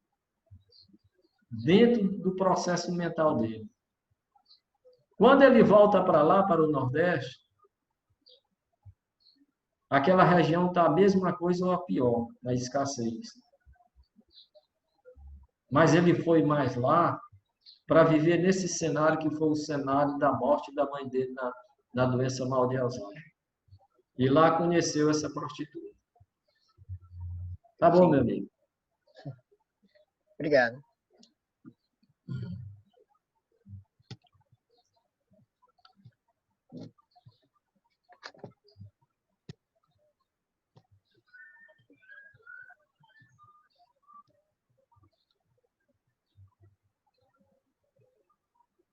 dentro do processo mental dele. Quando ele volta para lá, para o Nordeste, aquela região está a mesma coisa ou a pior, da escassez. Mas ele foi mais lá para viver nesse cenário que foi o cenário da morte da mãe dele na doença mal de Alzheimer. E lá conheceu essa prostituta. Tá bom, meu amigo?
Obrigado.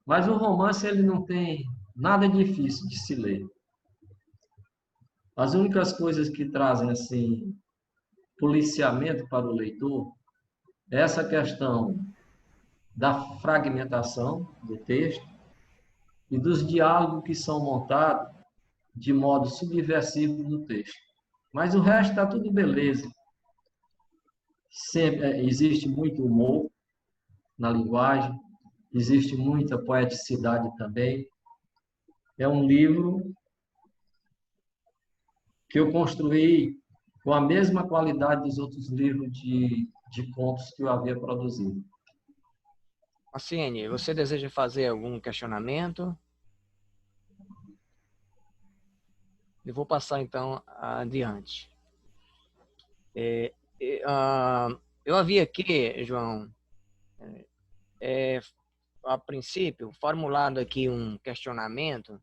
Mas o romance ele não tem nada difícil de se ler. As únicas coisas que trazem assim policiamento para o leitor é essa questão da fragmentação do texto e dos diálogos que são montados de modo subversivo no texto. Mas o resto está tudo beleza. Sempre, existe muito humor na linguagem, existe muita poeticidade também. É um livro que eu construí com a mesma qualidade dos outros livros de contos que eu havia produzido.
Marciene, você deseja fazer algum questionamento? Eu vou passar, então, adiante. Eu havia aqui, João, a princípio, formulado aqui um questionamento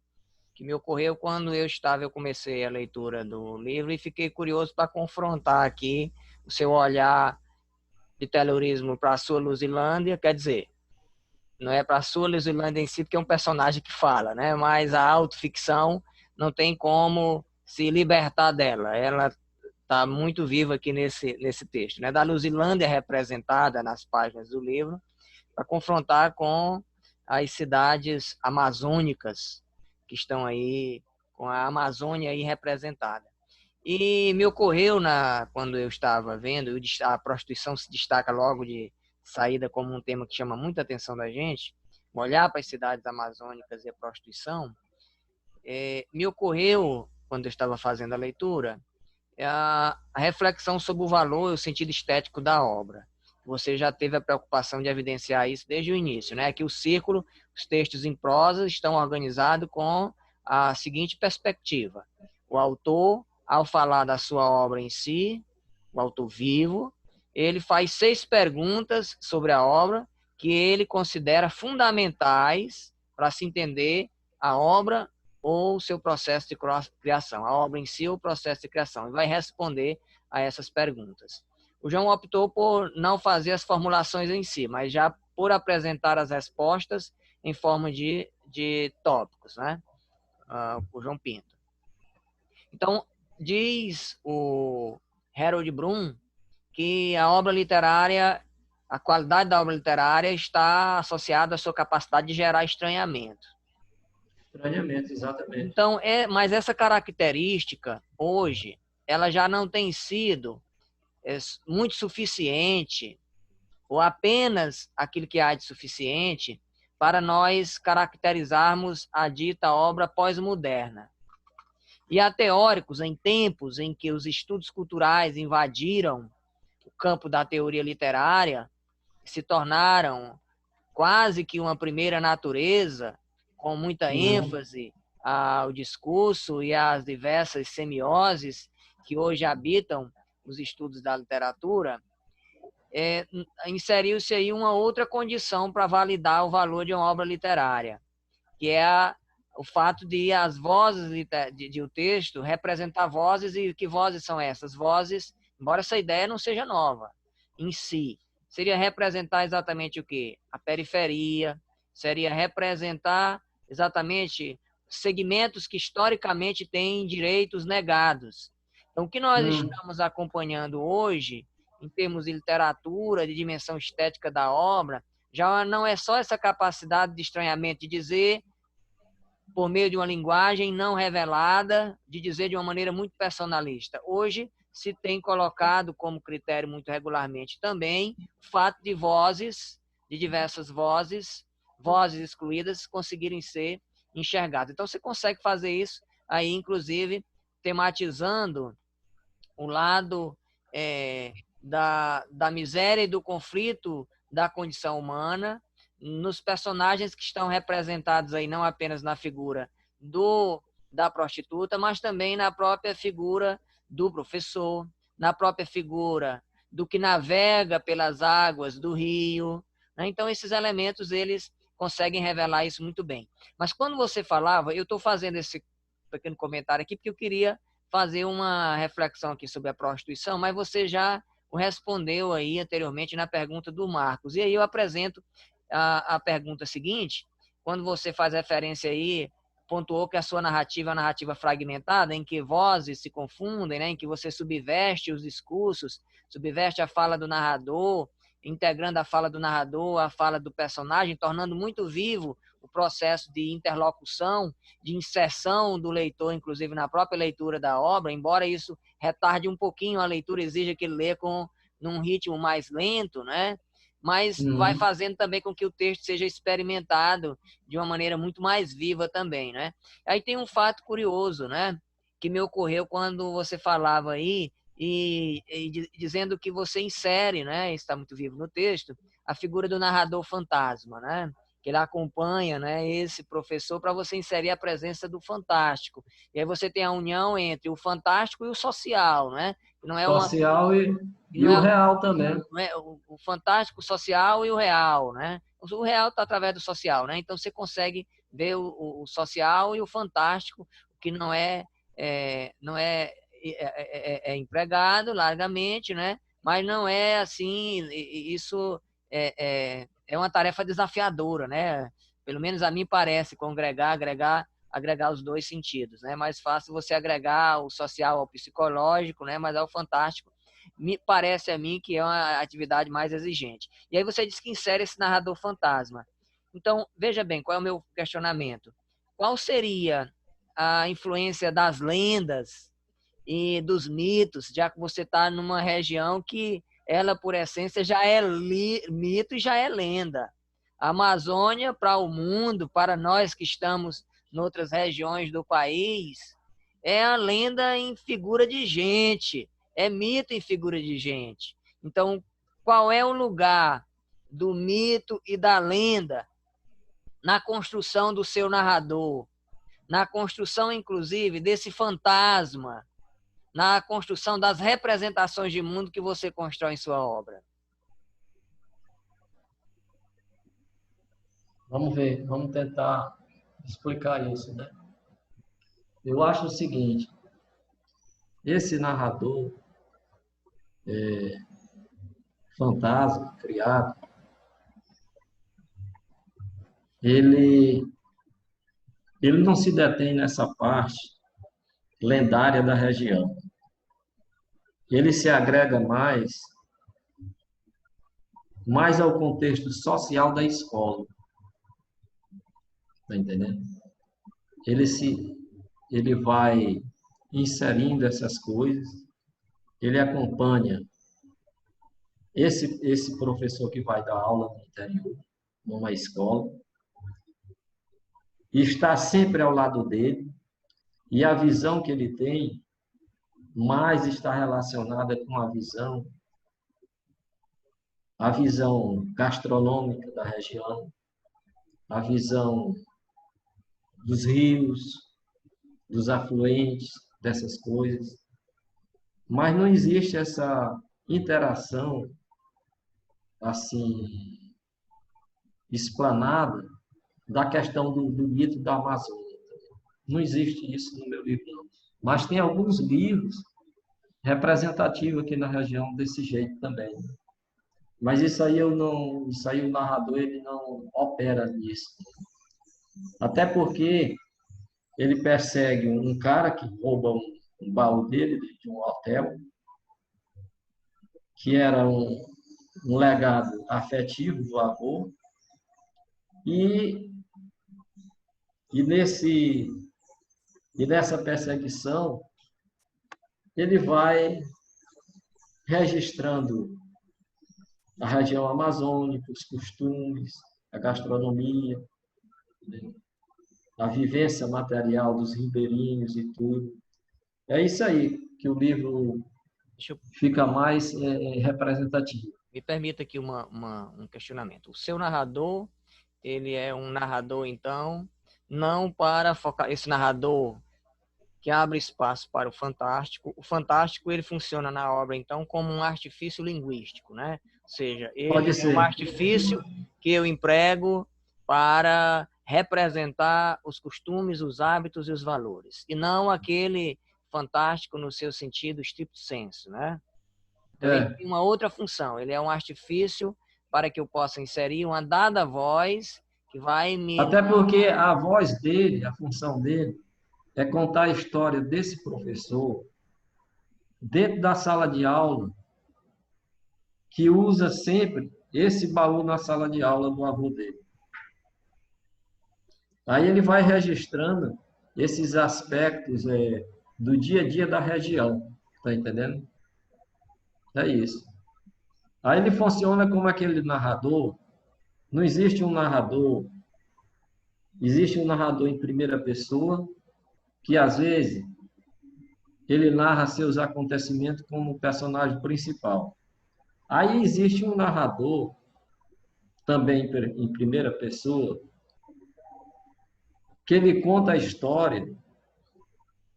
que me ocorreu quando eu comecei a leitura do livro e fiquei curioso para confrontar aqui o seu olhar de terrorismo para a sua Luzilândia, quer dizer, não é para a sua Luzilândia em si, porque é um personagem que fala, né? Mas a autoficção não tem como se libertar dela. Ela está muito viva aqui nesse texto, né? Da Luzilândia representada nas páginas do livro, para confrontar com as cidades amazônicas que estão aí, com a Amazônia aí representada. E me ocorreu, quando eu estava vendo, a prostituição se destaca logo de saída como um tema que chama muita atenção da gente, olhar para as cidades amazônicas e a prostituição, me ocorreu, quando eu estava fazendo a leitura, é a reflexão sobre o valor e o sentido estético da obra. Você já teve a preocupação de evidenciar isso desde o início, né? Que o círculo, os textos em prosa, estão organizados com a seguinte perspectiva: o autor, ao falar da sua obra em si, o autor vivo, ele faz 6 perguntas sobre a obra que ele considera fundamentais para se entender a obra ou o seu processo de criação, a obra em si ou o processo de criação, e vai responder a essas perguntas. O João optou por não fazer as formulações em si, mas já por apresentar as respostas em forma de tópicos, né? O João Pinto. Então, diz o Harold Bloom que a obra literária, a qualidade da obra literária está associada à sua capacidade de gerar estranhamento.
Estranhamento, exatamente.
Então, mas essa característica, hoje, ela já não tem sido muito suficiente, ou apenas aquilo que há de suficiente, para nós caracterizarmos a dita obra pós-moderna. E há teóricos em tempos em que os estudos culturais invadiram o campo da teoria literária, se tornaram quase que uma primeira natureza, com muita ênfase ao discurso e às diversas semioses que hoje habitam os estudos da literatura, inseriu-se aí uma outra condição para validar o valor de uma obra literária, que é o fato de as vozes de o texto representar vozes. E que vozes são essas? Vozes, embora essa ideia não seja nova em si, seria representar exatamente o quê? A periferia, seria representar exatamente segmentos que historicamente têm direitos negados. Então, o que nós estamos acompanhando hoje, em termos de literatura, de dimensão estética da obra, já não é só essa capacidade de estranhamento, de dizer por meio de uma linguagem não revelada, de dizer de uma maneira muito personalista. Hoje se tem colocado como critério muito regularmente também o fato de vozes, de diversas vozes excluídas, conseguirem ser enxergadas. Então, você consegue fazer isso aí, inclusive, tematizando o lado da miséria e do conflito da condição humana, nos personagens que estão representados aí, não apenas na figura da prostituta, mas também na própria figura do professor, na própria figura do que navega pelas águas do rio, né? Então, esses elementos, eles conseguem revelar isso muito bem. Mas quando você falava, eu estou fazendo esse pequeno comentário aqui porque eu queria fazer uma reflexão aqui sobre a prostituição, mas você já o respondeu aí anteriormente na pergunta do Marcos. E aí eu apresento a pergunta seguinte, quando você faz referência aí, pontuou que a sua narrativa é uma narrativa fragmentada, em que vozes se confundem, né? Em que você subverte os discursos, subverte a fala do narrador, integrando a fala do narrador, a fala do personagem, tornando muito vivo o processo de interlocução, de inserção do leitor, inclusive na própria leitura da obra, embora isso retarde um pouquinho a leitura, exija que ele lê num ritmo mais lento, né? Mas vai fazendo também com que o texto seja experimentado de uma maneira muito mais viva também, né? Aí tem um fato curioso, né? Que me ocorreu quando você falava aí, dizendo que você insere, né? Está muito vivo no texto, a figura do narrador fantasma, né? Que ele acompanha, né, esse professor para você inserir a presença do fantástico. E aí você tem a união entre o fantástico e o social, né? Não é
social e o real também.
Não é o fantástico, o social e o real, né? O real está através do social, né? Então você consegue ver o social e o fantástico, que não é empregado largamente, né? Mas não é assim, isso é uma tarefa desafiadora, né? Pelo menos a mim parece, agregar os dois sentidos, né? É mais fácil você agregar o social ao psicológico, né? Mas ao fantástico, me parece a mim que é uma atividade mais exigente. E aí você diz que insere esse narrador fantasma. Então, veja bem, qual é o meu questionamento? Qual seria a influência das lendas e dos mitos, já que você está numa região que ela, por essência, já é mito e já é lenda. A Amazônia, para o mundo, para nós que estamos em outras regiões do país, é a lenda em figura de gente, é mito em figura de gente. Então, qual é o lugar do mito e da lenda na construção do seu narrador, na construção, inclusive, desse fantasma, na construção das representações de mundo que você constrói em sua obra?
Vamos ver, vamos tentar explicar isso, né? Eu acho o seguinte, esse narrador fantasma criado, ele não se detém nessa parte lendária da região. Ele se agrega mais ao contexto social da escola. Tá entendendo? Ele vai inserindo essas coisas, ele acompanha esse professor que vai dar aula no interior, numa escola, e está sempre ao lado dele, e a visão que ele tem mais está relacionada com a visão gastronômica da região, a visão dos rios, dos afluentes, dessas coisas. Mas não existe essa interação assim explanada da questão do mito da Amazônia. Não existe isso no meu livro, não. Mas tem alguns livros representativos aqui na região desse jeito também. Mas isso aí o narrador ele não opera nisso. Até porque ele persegue um cara que rouba um baú dele de um hotel, que era um legado afetivo do avô, e nessa perseguição ele vai registrando a região amazônica, os costumes, a gastronomia, a vivência material dos ribeirinhos e tudo. É isso aí que o livro fica mais representativo.
Me permita aqui um questionamento. O seu narrador, ele é um narrador, então, não para focar... Esse narrador que abre espaço para o fantástico. O fantástico, ele funciona na obra, então, como um artifício linguístico, né? Ou seja, ele é um artifício que eu emprego para representar os costumes, os hábitos e os valores, e não aquele fantástico no seu sentido stricto sensu, né? Então, ele tem uma outra função, ele é um artifício para que eu possa inserir uma dada voz que vai me...
Até porque a voz dele, a função dele, é contar a história desse professor dentro da sala de aula, que usa sempre esse baú na sala de aula do avô dele. Aí ele vai registrando esses aspectos do dia a dia da região, tá entendendo? É isso. Aí ele funciona como aquele narrador. Não existe um narrador, existe um narrador em primeira pessoa, que às vezes ele narra seus acontecimentos como personagem principal. Aí existe um narrador, também em primeira pessoa, que ele conta a história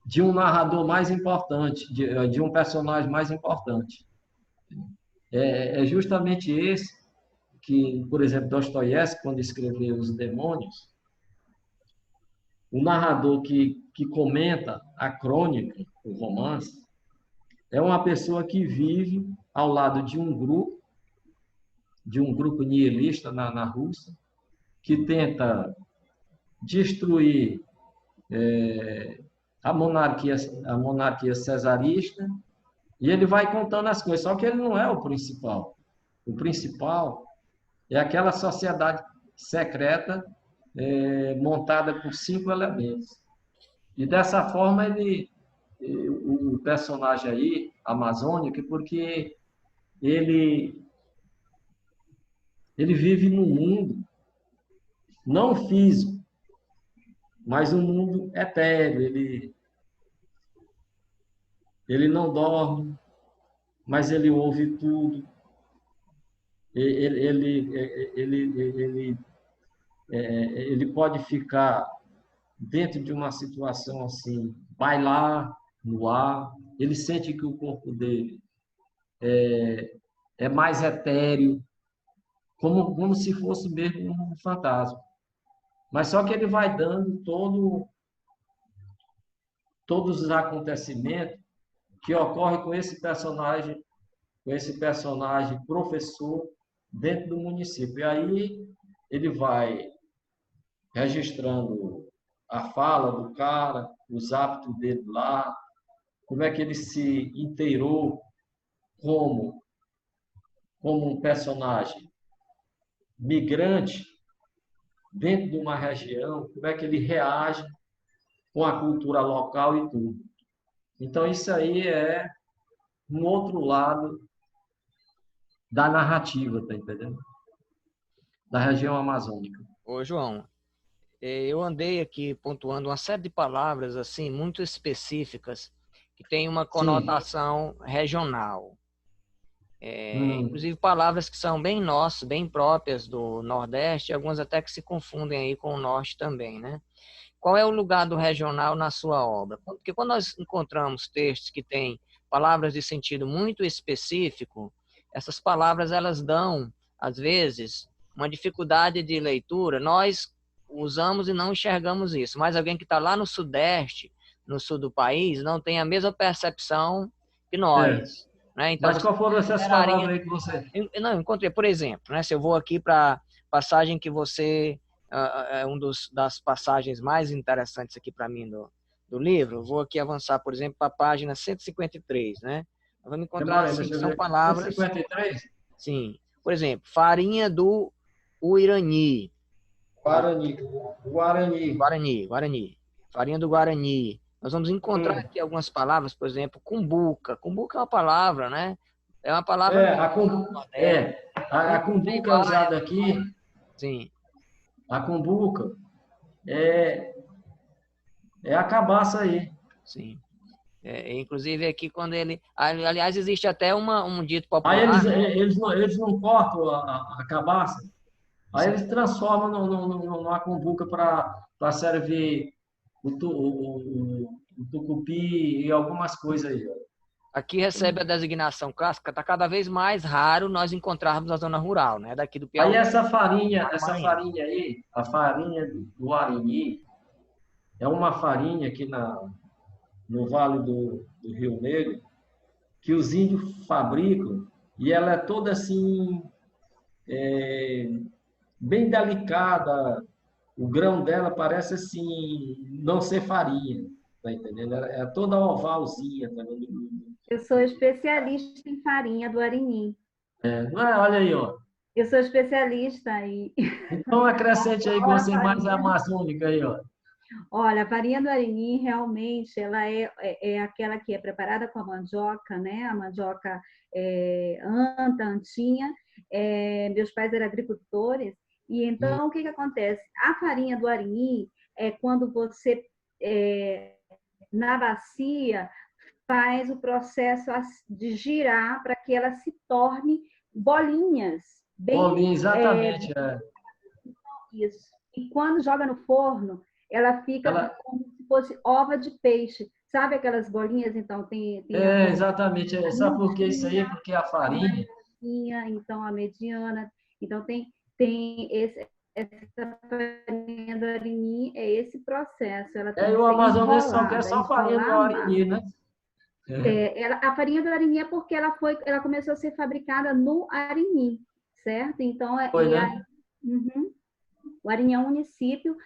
de um narrador mais importante, de um personagem mais importante. É justamente esse que, por exemplo, Dostoiévski, quando escreveu Os Demônios, o narrador que comenta a crônica, o romance, é uma pessoa que vive ao lado de um grupo nihilista na Rússia, que tenta destruir a monarquia cesarista, e ele vai contando as coisas, só que ele não é o principal. O principal é aquela sociedade secreta montada por 5 elementos. E dessa forma, o personagem aí, amazônico, porque ele vive num mundo não físico, mas um mundo etéreo. ele não dorme, mas ele ouve tudo. Ele pode ficar dentro de uma situação assim, bailar no ar, ele sente que o corpo dele é mais etéreo, como se fosse mesmo um fantasma. Mas só que ele vai dando todos os acontecimentos que ocorrem com esse personagem professor dentro do município. E aí ele vai registrando a fala do cara, os hábitos dele lá, como é que ele se inteirou como um personagem migrante dentro de uma região, como é que ele reage com a cultura local e tudo. Então, isso aí é um outro lado da narrativa, tá entendendo? Da região amazônica.
Ô, João, eu andei aqui pontuando uma série de palavras assim muito específicas que têm uma conotação regional. Inclusive palavras que são bem nossas, bem próprias do Nordeste, algumas até que se confundem aí com o Norte também, né? Qual é o lugar do regional na sua obra? Porque quando nós encontramos textos que têm palavras de sentido muito específico, essas palavras elas dão, às vezes, uma dificuldade de leitura. Nós usamos e não enxergamos isso, mas alguém que está lá no Sudeste, no sul do país, não tem a mesma percepção que nós. Né? Então,
mas qual foram essas palavras aí que você...
Não, encontrei, por exemplo, né? Se eu vou aqui para a passagem que você... é das passagens mais interessantes aqui para mim do livro. Vou aqui avançar, por exemplo, para a página 153, né? Vamos encontrar assim, que são palavras...
153?
Sim. Por exemplo, farinha do Uirani. Guarani. Farinha do Guarani. Nós vamos encontrar aqui algumas palavras, por exemplo, cumbuca. Cumbuca é uma palavra, né? É uma palavra...
a cumbuca é usada aqui...
Sim.
A cumbuca é a cabaça aí.
Sim. Inclusive aqui quando ele... Aliás, existe até um dito popular...
Aí eles não cortam a cabaça. Aí eles transformam numa cumbuca para servir o tucupi e algumas coisas aí.
Aqui recebe a designação clássica, está cada vez mais raro nós encontrarmos na zona rural, né? Daqui do Piauí.
Aí essa farinha aí, a farinha do Arini, é uma farinha aqui no Vale do Rio Negro, que os índios fabricam, e ela é toda assim, bem delicada. O grão dela parece assim, não ser farinha, tá entendendo? É toda ovalzinha. Tá vendo?
Eu sou especialista em farinha do Arini.
Não é? Olha aí, ó.
Eu sou especialista em...
Então acrescente aí que você mais é amazônica aí, ó.
Olha, a farinha do Arini realmente ela é aquela que é preparada com a mandioca, né? A mandioca anta, antinha. Meus pais eram agricultores. E então, o que acontece? A farinha do Arini é quando você, na bacia, faz o processo de girar para que ela se torne bolinhas.
Bolinhas, exatamente.
Isso. E quando joga no forno, ela fica como se fosse ova de peixe. Sabe aquelas bolinhas? Então, tem
exatamente. Sabe por que isso aí? Porque a farinha...
Então, a mediana. Então, tem essa farinha do Arini, é esse processo. Ela tem
o amazonense só quer só farinha do Arini, né?
A farinha do Arini é porque ela começou a ser fabricada no Arini, certo? Então, o Arini é um município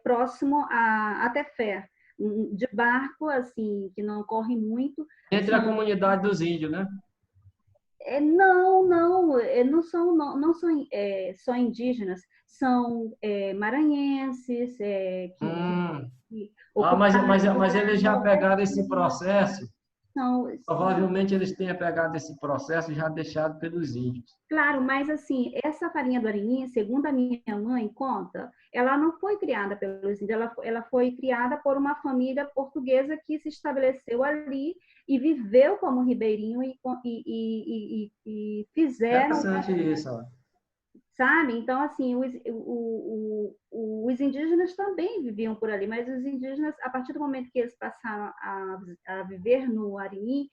próximo a Tefé, de barco, assim, que não corre muito.
Entre a comunidade dos índios, né?
Não são só indígenas, são maranhenses.
Mas eles já pegaram esse processo Provavelmente eles tenham pegado esse processo e já deixado pelos índios.
Claro, mas assim, essa farinha do arinhim, segundo a minha mãe conta, ela não foi criada pelos índios, ela foi criada por uma família portuguesa que se estabeleceu ali e viveu como ribeirinho e fizeram...
Interessante isso, ó.
Sabe? Então, assim, os indígenas também viviam por ali, mas os indígenas, a partir do momento que eles passaram a viver no Arinhim,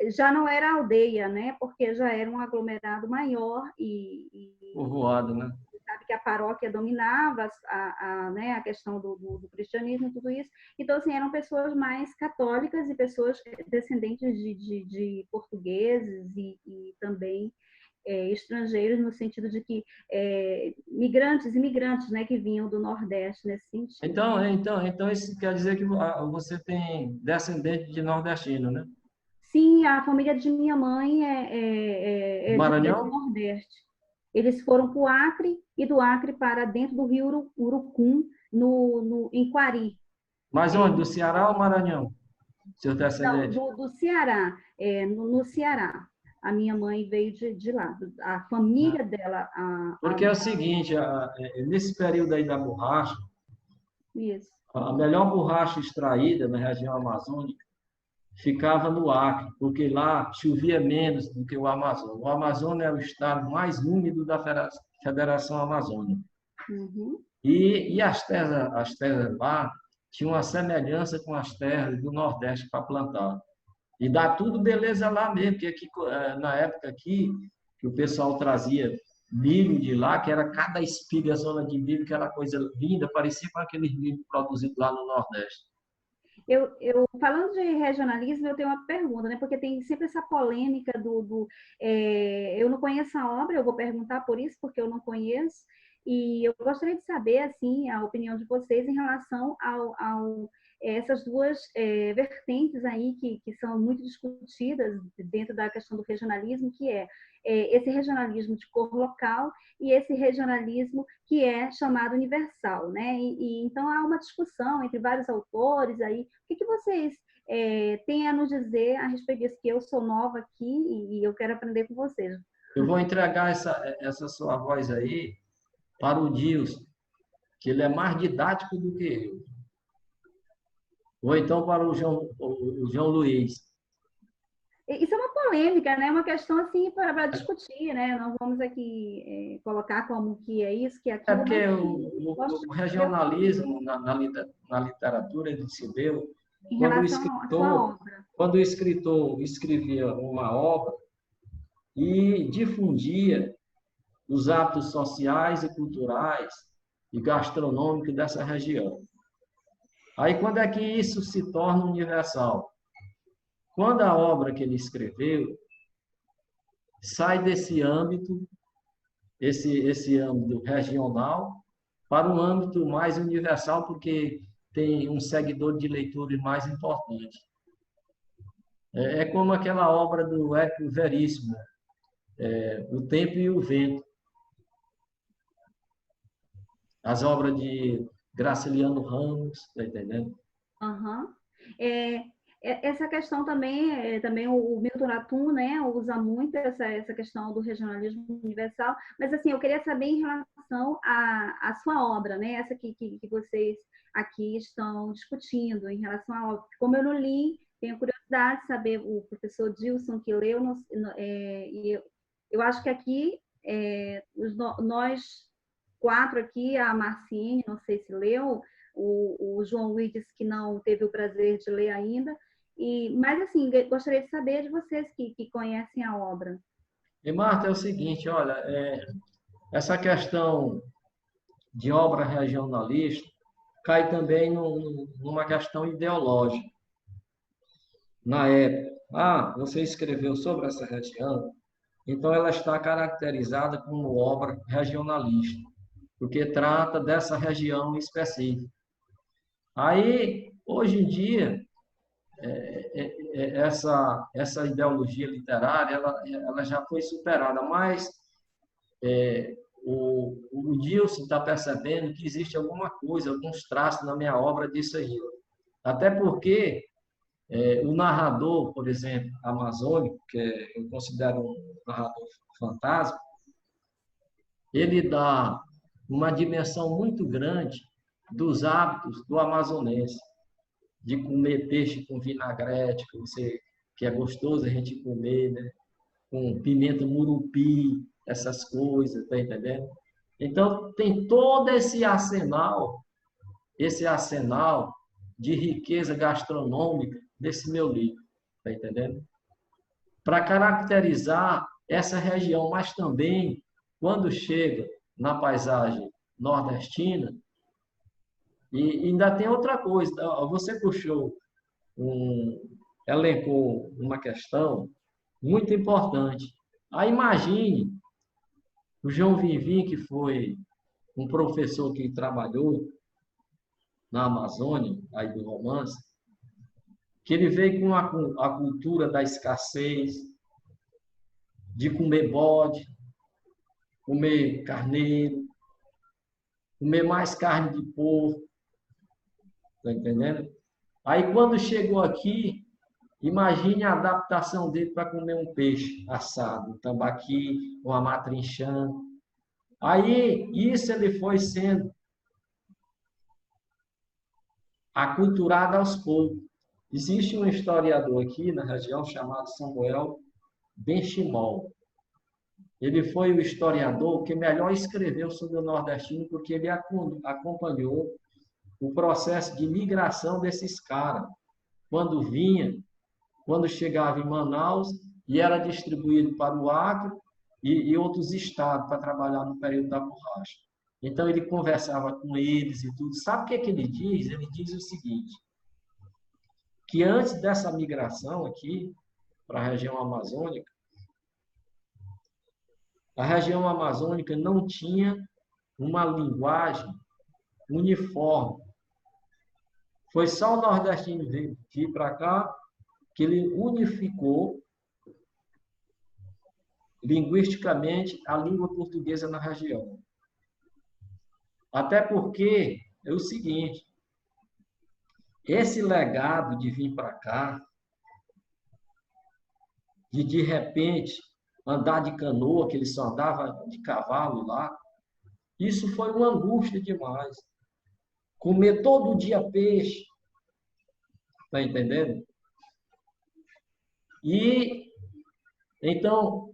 já não era aldeia, né? Porque já era um aglomerado maior
Povoado, né?
Sabe que a paróquia dominava né, a questão do cristianismo e tudo isso. Então, assim, eram pessoas mais católicas e pessoas descendentes de portugueses e também estrangeiros, no sentido de que imigrantes, né, que vinham do Nordeste nesse sentido.
Então isso quer dizer que você tem descendente de nordestino, né?
Sim, a família de minha mãe é do Nordeste. Eles foram para o Acre e do Acre para dentro do rio Urucum, em Quari.
Mas onde? Do Ceará ou Maranhão? Seu descendente?
Não, do Ceará, no Ceará. A minha mãe veio de lá, a família dela.
Porque é o seguinte, nesse período aí da borracha,
isso.
A melhor borracha extraída na região amazônica ficava no Acre, porque lá chovia menos do que o Amazonas. O Amazonas é o estado mais úmido da Federação Amazônica.
Uhum.
E as terras lá tinham uma semelhança com as terras do Nordeste para plantar. E dá tudo beleza lá mesmo, porque aqui, na época aqui, que o pessoal trazia milho de lá, que era cada espiga zona de milho, que era coisa linda, parecia com aqueles milho produzidos lá no Nordeste.
Falando de regionalismo, eu tenho uma pergunta, né? Porque tem sempre essa polêmica eu não conheço a obra, eu vou perguntar por isso, porque eu não conheço, e eu gostaria de saber, assim, a opinião de vocês em relação essas duas vertentes aí que são muito discutidas dentro da questão do regionalismo, que esse regionalismo de cor local e esse regionalismo que é chamado universal, né? Então há uma discussão entre vários autores aí. O que vocês têm a nos dizer a respeito disso? Que eu sou nova aqui e eu quero aprender com vocês.
Eu vou entregar essa sua voz aí para o Dilson, que ele é mais didático do que eu. Ou então para o João Luiz.
Isso é uma polêmica, né? Uma questão assim para discutir, né? Não vamos aqui colocar como que é isso, que é aquilo.
Porque o regionalismo na literatura ele se deu quando o escritor escrevia uma obra e difundia os hábitos sociais e culturais e gastronômicos dessa região. Aí, quando é que isso se torna universal? Quando a obra que ele escreveu sai desse âmbito, esse âmbito regional, para um âmbito mais universal, porque tem um seguidor de leitura mais importante. É como aquela obra do Érico Veríssimo, O Tempo e o Vento. As obras de Graciliano Ramos, está entendendo?
Uhum. Essa questão também o Milton Ratum, né, usa muito essa questão do regionalismo universal, mas assim, eu queria saber em relação à sua obra, né, essa que vocês aqui estão discutindo, em relação à obra. Como eu não li, tenho curiosidade de saber, o professor Dilson que leu, e eu acho que aqui, nós quatro aqui, a Marciene, não sei se leu, o João Luiz disse que não teve o prazer de ler ainda, mas assim, gostaria de saber de vocês que conhecem a obra.
E Marta, é o seguinte, olha, essa questão de obra regionalista cai também numa questão ideológica. Na época, você escreveu sobre essa região, então ela está caracterizada como obra regionalista, porque trata dessa região específica. Aí, hoje em dia, essa ideologia literária ela já foi superada, mas o Dilson está percebendo que existe alguma coisa, alguns traços na minha obra disso aí. Até porque O narrador, por exemplo, amazônico, que eu considero um narrador fantasma, ele dá uma dimensão muito grande dos hábitos do amazonense, de comer peixe com vinagrete, que é gostoso a gente comer, né? Com pimenta murupi, essas coisas, tá entendendo? Então, tem todo esse arsenal de riqueza gastronômica desse meu livro, tá entendendo? Para caracterizar essa região, mas também, quando chega na paisagem nordestina, e ainda tem outra coisa, você elencou uma questão muito importante. Aí imagine o João Vivim, que foi um professor que trabalhou na Amazônia, aí do romance, que ele veio com a cultura da escassez, de comer bode, comer carneiro, comer mais carne de porco, tá entendendo? Aí quando chegou aqui, imagine a adaptação dele para comer um peixe assado, um tambaqui, uma matrinchã. Aí isso ele foi sendo aculturado aos poucos. Existe um historiador aqui na região chamado Samuel Benchimol. Ele foi o historiador que melhor escreveu sobre o nordestino, porque ele acompanhou o processo de migração desses caras. Quando chegava em Manaus e era distribuído para o Acre e outros estados para trabalhar no período da borracha. Então ele conversava com eles e tudo. Sabe o que é que ele diz? Ele diz o seguinte, que antes dessa migração aqui para a região amazônica, a região amazônica não tinha uma linguagem uniforme. Foi só o nordestino vir para cá que ele unificou linguisticamente a língua portuguesa na região. Até porque é o seguinte, esse legado de vir para cá, de repente andar de canoa, que ele só andava de cavalo lá, isso foi uma angústia demais. Comer todo dia peixe, tá entendendo? E então,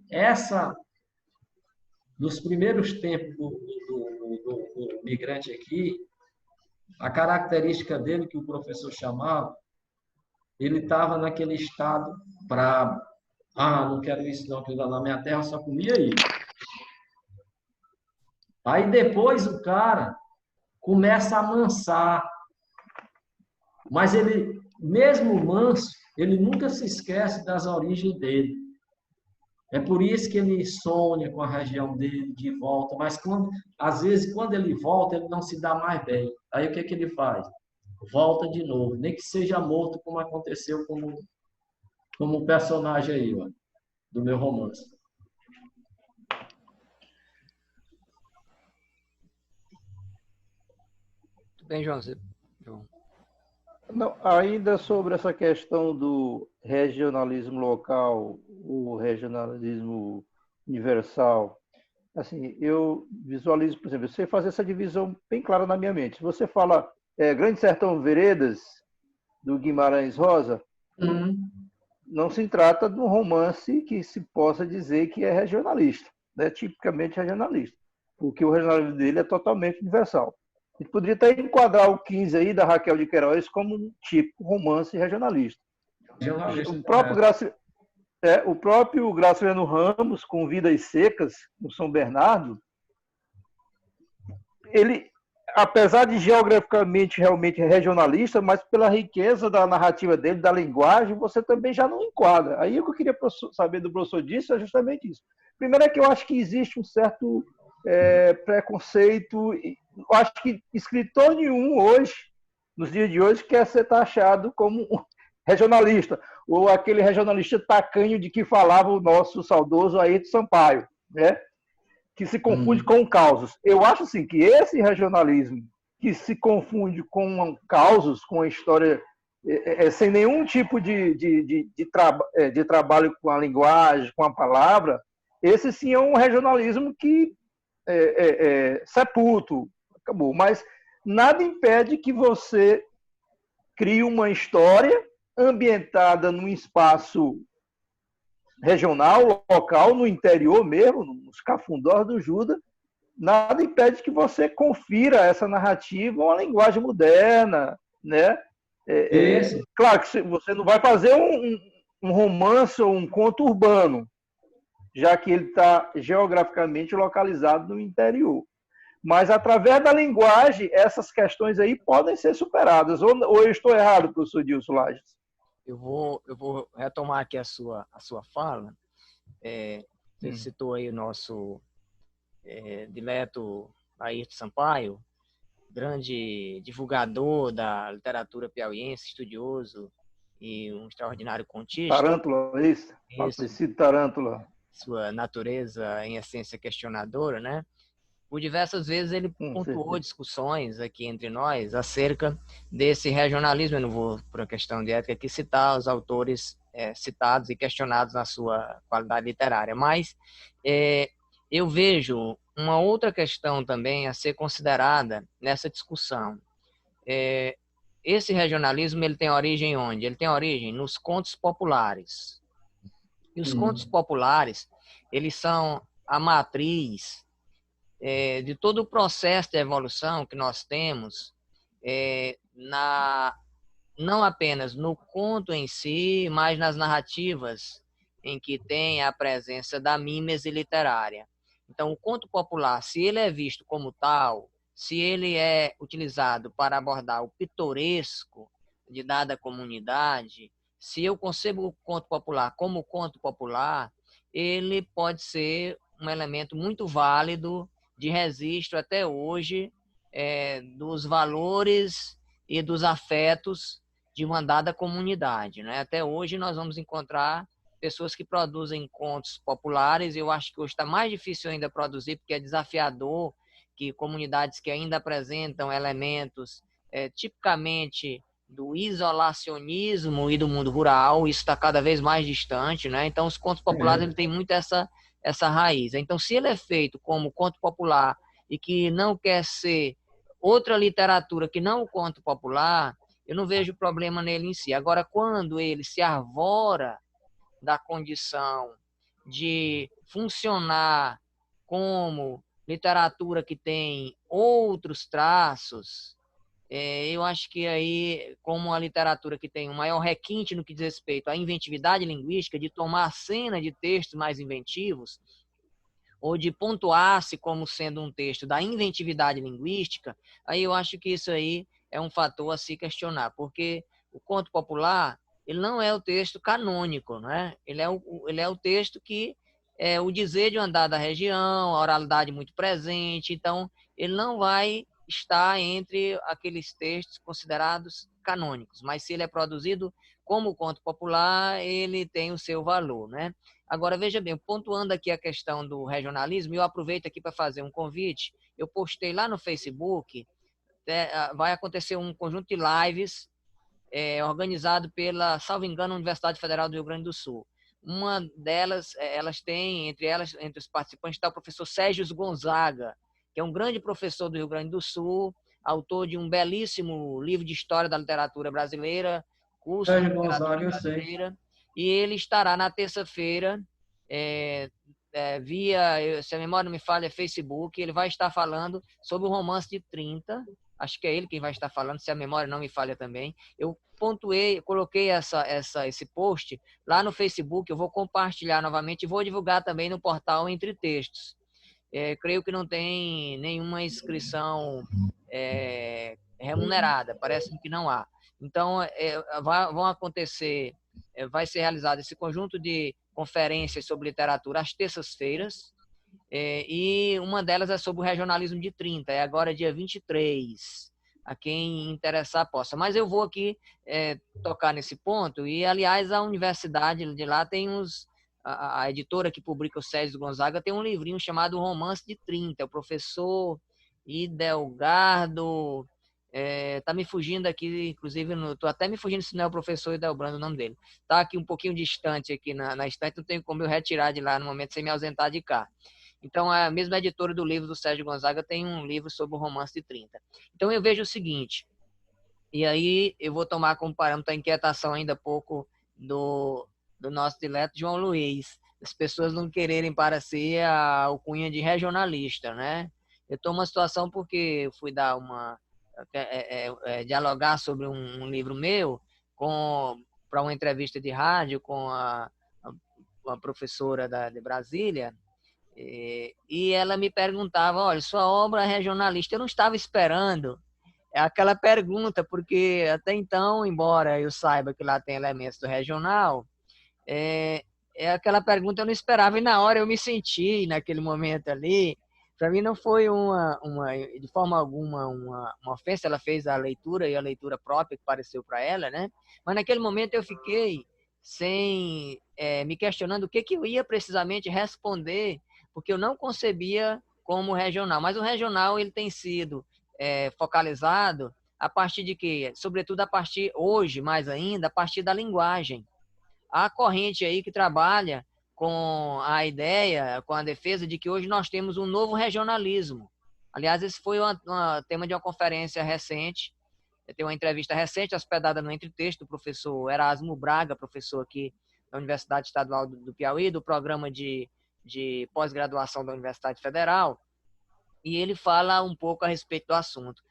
nos primeiros tempos do migrante aqui, a característica dele, que o professor chamava, ele estava naquele estado brabo. Ah, não quero isso não, que na minha terra eu só comia isso. Aí depois o cara começa a amansar. Mas ele, mesmo manso, ele nunca se esquece das origens dele. É por isso que ele sonha com a região dele de volta, mas às vezes, quando ele volta, ele não se dá mais bem. Aí o que é que ele faz? Volta de novo, nem que seja morto, como aconteceu como um personagem aí, ó, do meu romance.
Tudo bem, João?
Não, ainda sobre essa questão do regionalismo local, o regionalismo universal, assim, eu visualizo, por exemplo, você fazer essa divisão bem clara na minha mente. Se você fala Grande Sertão Veredas, do Guimarães Rosa, não se trata de um romance que se possa dizer que é regionalista, né? Tipicamente regionalista, porque o regionalismo dele é totalmente universal. A gente poderia até enquadrar o 15 aí da Raquel de Queiroz como um tipo romance regionalista. O próprio Graciliano Ramos, com Vidas Secas, no São Bernardo, ele, apesar de geograficamente realmente regionalista, mas pela riqueza da narrativa dele, da linguagem, você também já não enquadra. Aí o que eu queria saber do professor disso é justamente isso. Primeiro é que eu acho que existe um certo preconceito. Eu acho que escritor nenhum hoje, nos dias de hoje, quer ser taxado como um regionalista, ou aquele regionalista tacanho de que falava o nosso saudoso Ayrton Sampaio, né? Que se confunde com causos. Eu acho assim, que esse regionalismo que se confunde com causos, com a história sem nenhum tipo de trabalho com a linguagem, com a palavra, esse sim é um regionalismo que sepulto, acabou. Mas nada impede que você crie uma história ambientada num espaço regional, local, no interior mesmo, nos cafundós do Juda. Nada impede que você confira essa narrativa uma linguagem moderna, né? Claro que você não vai fazer um romance ou um conto urbano, já que ele está geograficamente localizado no interior. Mas, através da linguagem, essas questões aí podem ser superadas. Ou eu estou errado, professor Dilson Lages?
Eu vou retomar aqui a sua fala. Você citou aí o nosso dileto Ayrton Sampaio, grande divulgador da literatura piauiense, estudioso e um extraordinário contista.
Tarântula, isso? Falecido Tarântula.
Sua natureza, em essência, questionadora, né? Por diversas vezes ele pontuou discussões aqui entre nós acerca desse regionalismo. Eu não vou, por uma questão de ética, aqui citar os autores citados e questionados na sua qualidade literária, mas eu vejo uma outra questão também a ser considerada nessa discussão. Esse regionalismo ele tem origem onde? Ele tem origem nos contos populares. E os contos populares, eles são a matriz de todo o processo de evolução que nós temos, não apenas no conto em si, mas nas narrativas em que tem a presença da mímese literária. Então, o conto popular, se ele é visto como tal, se ele é utilizado para abordar o pitoresco de dada comunidade, se eu concebo o conto popular como conto popular, ele pode ser um elemento muito válido de registro até hoje dos valores e dos afetos de uma dada comunidade, né? Até hoje nós vamos encontrar pessoas que produzem contos populares. Eu acho que hoje está mais difícil ainda produzir, porque é desafiador que comunidades que ainda apresentam elementos tipicamente do isolacionismo e do mundo rural, isso está cada vez mais distante, né? Então, os contos populares ele tem muito essa raiz. Então, se ele é feito como conto popular e que não quer ser outra literatura que não o conto popular, eu não vejo problema nele em si. Agora, quando ele se arvora da condição de funcionar como literatura que tem outros traços, eu acho que aí, como a literatura que tem um maior requinte no que diz respeito à inventividade linguística, de tomar a cena de textos mais inventivos, ou de pontuar-se como sendo um texto da inventividade linguística, aí eu acho que isso aí é um fator a se questionar, porque o conto popular, ele não é o texto canônico, né? Ele é o texto que é o dizer de uma dada região, a oralidade muito presente, então ele não vai estar entre aqueles textos considerados canônicos, mas se ele é produzido como conto popular, ele tem o seu valor, né? Agora, veja bem, pontuando aqui a questão do regionalismo, eu aproveito aqui para fazer um convite. Eu postei lá no Facebook, vai acontecer um conjunto de lives organizado pela, salvo engano, Universidade Federal do Rio Grande do Sul. Uma delas, elas têm, entre os participantes, está o professor Sérgio Gonzaga, que é um grande professor do Rio Grande do Sul, autor de um belíssimo livro de história da literatura brasileira, curso de literatura brasileira, e ele estará na terça-feira, via, se a memória não me falha, Facebook, ele vai estar falando sobre o romance de 30, acho que é ele quem vai estar falando, se a memória não me falha também. Eu pontuei, coloquei esse post lá no Facebook, eu vou compartilhar novamente e vou divulgar também no portal Entre Textos. Creio que não tem nenhuma inscrição remunerada, parece que não há. Então, vão acontecer, vai ser realizado esse conjunto de conferências sobre literatura às terças-feiras, e uma delas é sobre o regionalismo de 30, é agora dia 23, a quem interessar possa. Mas eu vou aqui tocar nesse ponto, e aliás a universidade de lá tem a editora que publica o Sérgio Gonzaga tem um livrinho chamado Romance de 30, o professor Idelgardo, Tá me fugindo aqui, inclusive, tô até me fugindo se não é o professor Edelbrando o nome dele. Tá aqui um pouquinho distante aqui na estante, não tenho como eu retirar de lá no momento sem me ausentar de cá. Então, a mesma editora do livro do Sérgio Gonzaga tem um livro sobre o romance de 30. Então, eu vejo o seguinte, e aí eu vou tomar como parâmetro a inquietação ainda pouco do nosso dileto João Luiz, as pessoas não quererem parecer a alcunha de regionalista, né? Eu estou numa situação porque eu fui dar dialogar sobre um livro meu para uma entrevista de rádio com uma professora de Brasília, e ela me perguntava, olha, sua obra é regionalista. Eu não estava esperando aquela pergunta, porque até então, embora eu saiba que lá tem elementos do regional, é, aquela pergunta eu não esperava, e na hora eu me senti, naquele momento ali, para mim não foi de forma alguma uma ofensa. Ela fez a leitura, e a leitura própria que pareceu para ela, né? Mas naquele momento eu fiquei me questionando o que eu ia precisamente responder, porque eu não concebia como regional. Mas o regional ele tem sido focalizado a partir de quê? Sobretudo a partir, hoje mais ainda, a partir da linguagem. Há corrente aí que trabalha com a ideia, com a defesa de que hoje nós temos um novo regionalismo. Aliás, esse foi um tema de uma conferência recente. Tem uma entrevista recente hospedada no Entre Texto do professor Erasmo Braga, professor aqui da Universidade Estadual do Piauí, do programa de pós-graduação da Universidade Federal, e ele fala um pouco a respeito do assunto.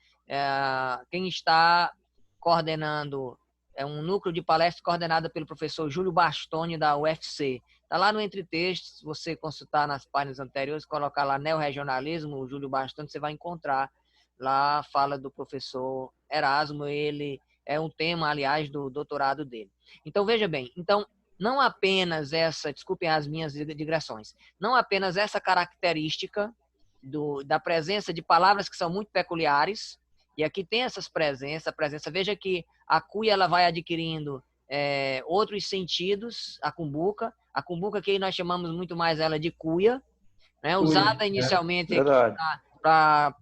Quem está coordenando um núcleo de palestras coordenado pelo professor Júlio Bastoni, da UFC. Está lá no Entre Textos, se você consultar nas páginas anteriores, colocar lá neorregionalismo, o Júlio Bastoni, você vai encontrar lá a fala do professor Erasmo. Ele é um tema, aliás, do doutorado dele. Então, veja bem, não apenas desculpem as minhas digressões, não apenas essa característica da presença de palavras que são muito peculiares, e aqui tem essas presença, veja que a cuia ela vai adquirindo outros sentidos, a cumbuca que aí nós chamamos muito mais ela de cuia, né? Usada inicialmente para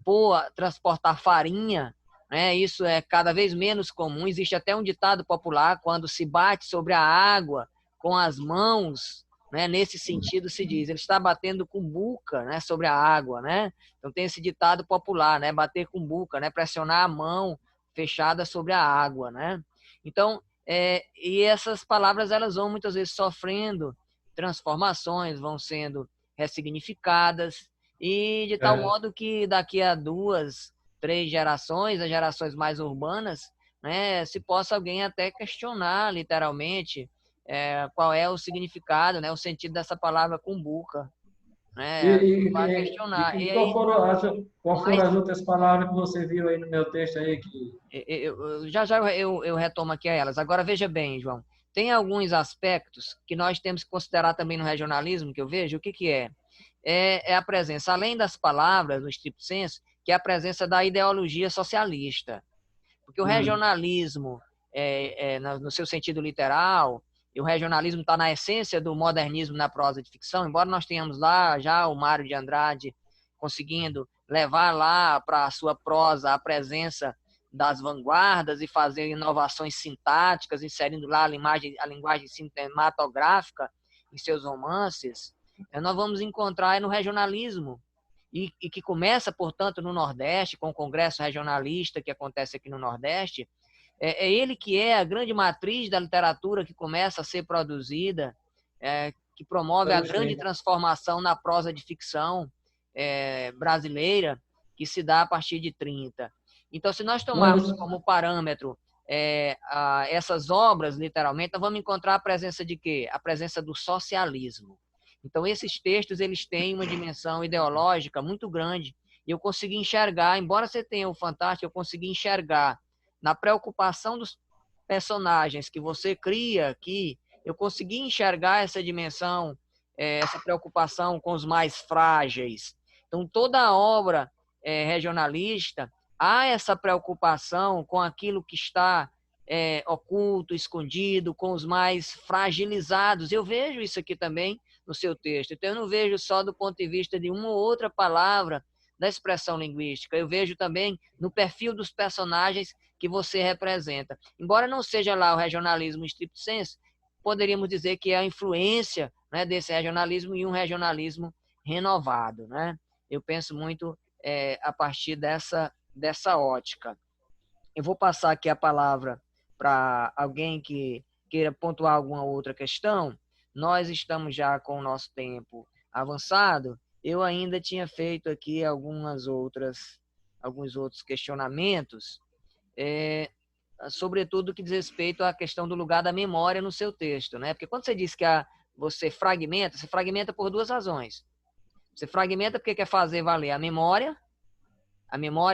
transportar farinha, né? Isso é cada vez menos comum. Existe até um ditado popular: quando se bate sobre a água com as mãos, né? Nesse sentido se diz, ele está batendo cumbuca, né? Sobre a água, né? Então tem esse ditado popular, né? Bater cumbuca, né? Pressionar a mão fechada sobre a água, né? Então, e essas palavras elas vão muitas vezes sofrendo transformações, vão sendo ressignificadas, e de tal modo que daqui a 2, 3 gerações, as gerações mais urbanas, né, se possa alguém até questionar literalmente qual é o significado, né, o sentido dessa palavra cumbuca, né? Vai questionar.
E qual foram as outras palavras que você viu aí no meu texto aí?
Já eu retomo aqui a elas. Agora, veja bem, João, tem alguns aspectos que nós temos que considerar também no regionalismo, que eu vejo. O que é? É a presença, além das palavras, no estricto senso, que é a presença da ideologia socialista. Porque o regionalismo, no seu sentido literal, e o regionalismo está na essência do modernismo na prosa de ficção, embora nós tenhamos lá já o Mário de Andrade conseguindo levar lá para a sua prosa a presença das vanguardas e fazer inovações sintáticas, inserindo lá a linguagem cinematográfica em seus romances, nós vamos encontrar no regionalismo, e que começa, portanto, no Nordeste, com o Congresso Regionalista que acontece aqui no Nordeste. É ele que é a grande matriz da literatura que começa a ser produzida, que promove a grande transformação na prosa de ficção brasileira, que se dá a partir de 30. Então, se nós tomarmos como parâmetro essas obras, literalmente, nós vamos encontrar a presença de quê? A presença do socialismo. Então, esses textos eles têm uma dimensão ideológica muito grande, e eu consegui enxergar, embora você tenha o fantástico, eu consegui enxergar na preocupação dos personagens que você cria aqui, eu consegui enxergar essa dimensão, essa preocupação com os mais frágeis. Então, toda a obra regionalista, há essa preocupação com aquilo que está oculto, escondido, com os mais fragilizados. Eu vejo isso aqui também no seu texto. Então, eu não vejo só do ponto de vista de uma ou outra palavra da expressão linguística. Eu vejo também no perfil dos personagens que você representa. Embora não seja lá o regionalismo stricto sensu, poderíamos dizer que é a influência, né, desse regionalismo e um regionalismo renovado, né? Eu penso muito a partir dessa ótica. Eu vou passar aqui a palavra para alguém que queira pontuar alguma outra questão. Nós estamos já com o nosso tempo avançado. Eu ainda tinha feito aqui alguns outros questionamentos, sobretudo que diz respeito à questão do lugar da memória no seu texto, né? Porque quando você diz que você fragmenta por duas razões. Você fragmenta porque quer fazer valer a memória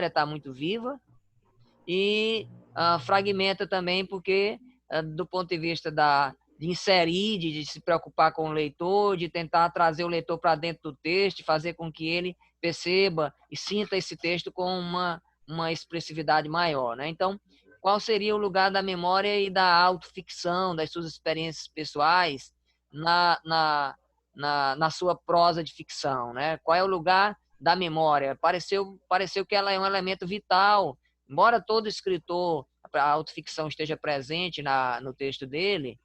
está muito viva, e fragmenta também porque, do ponto de vista de inserir, de se preocupar com o leitor, de tentar trazer o leitor para dentro do texto, fazer com que ele perceba e sinta esse texto com uma expressividade maior, né? Então, qual seria o lugar da memória e da autoficção, das suas experiências pessoais na sua prosa de ficção, né? Qual é o lugar da memória? Pareceu que ela é um elemento vital. Embora todo escritor, a autoficção esteja presente no texto dele,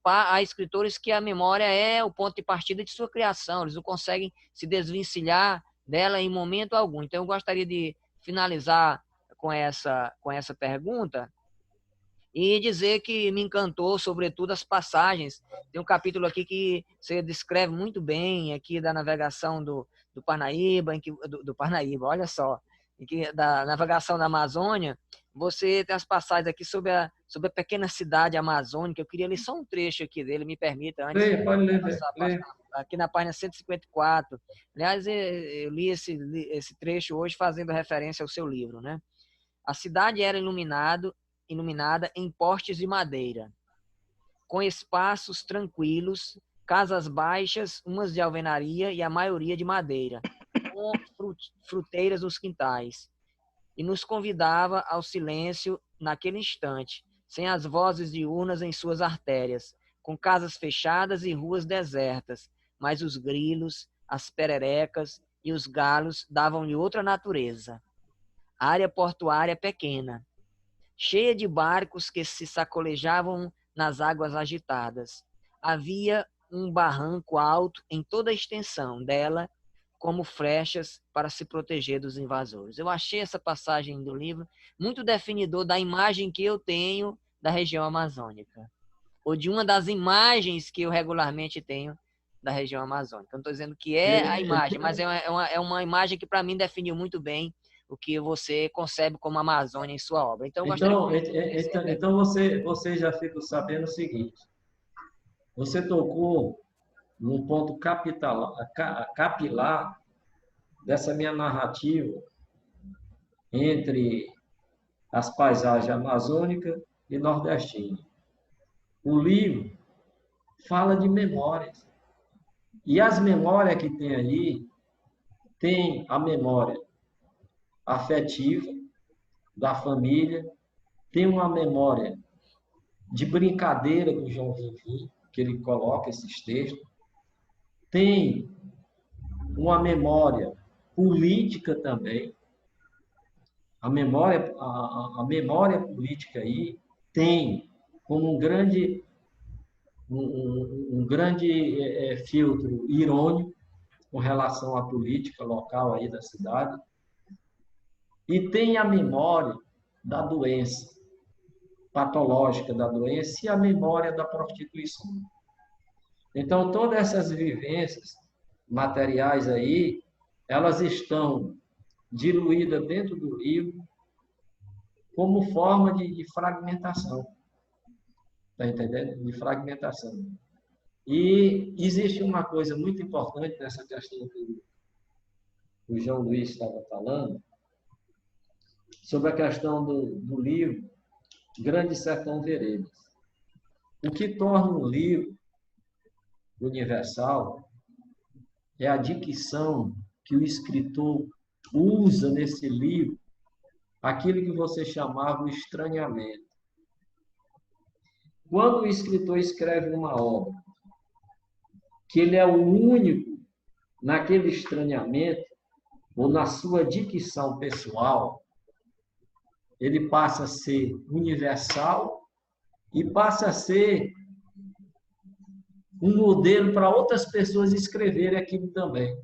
há escritores que a memória é o ponto de partida de sua criação, eles não conseguem se desvencilhar dela em momento algum. Então, eu gostaria de finalizar com essa pergunta e dizer que me encantou, sobretudo, as passagens. Tem um capítulo aqui que você descreve muito bem, aqui da navegação do Parnaíba, do Parnaíba, olha só, da navegação da Amazônia. Você tem as passagens aqui sobre a pequena cidade amazônica. Eu queria ler só um trecho aqui dele, me permita, antes.
Pode ler,
Aqui na página 154. Aliás, eu li esse trecho hoje fazendo referência ao seu livro, né? A cidade era iluminada em postes de madeira, com espaços tranquilos, casas baixas, umas de alvenaria e a maioria de madeira, com fruteiras nos quintais, e nos convidava ao silêncio naquele instante, sem as vozes diurnas em suas artérias, com casas fechadas e ruas desertas, mas os grilos, as pererecas e os galos davam-lhe outra natureza. Área portuária pequena, cheia de barcos que se sacolejavam nas águas agitadas. Havia um barranco alto em toda a extensão dela, como flechas para se proteger dos invasores. Eu achei essa passagem do livro muito definidor da imagem que eu tenho da região amazônica, ou de uma das imagens que eu regularmente tenho da região amazônica. Eu não estou dizendo que é a imagem, mas é uma imagem que, para mim, definiu muito bem o que você concebe como Amazônia em sua obra. Então,
você já fica sabendo o seguinte: você tocou num ponto capilar dessa minha narrativa entre as paisagens amazônicas e nordestinas. O livro fala de memórias. E as memórias que tem ali, tem a memória afetiva da família, tem uma memória de brincadeira do João Vivi, que ele coloca esses textos, tem uma memória política também. A memória política aí tem como um grande filtro irônico com relação à política local aí da cidade. E tem a memória da doença, patológica da doença, e a memória da prostituição. Então, todas essas vivências materiais aí, elas estão diluídas dentro do livro como forma de fragmentação. Está entendendo? De fragmentação. E existe uma coisa muito importante nessa questão que o João Luiz estava falando, sobre a questão do livro Grande Sertão Veredas. O que torna um livro universal é a dicção que o escritor usa nesse livro, aquilo que você chamava o estranhamento. Quando o escritor escreve uma obra, que ele é o único naquele estranhamento, ou na sua dicção pessoal, ele passa a ser universal e passa a ser um modelo para outras pessoas escreverem aquilo também.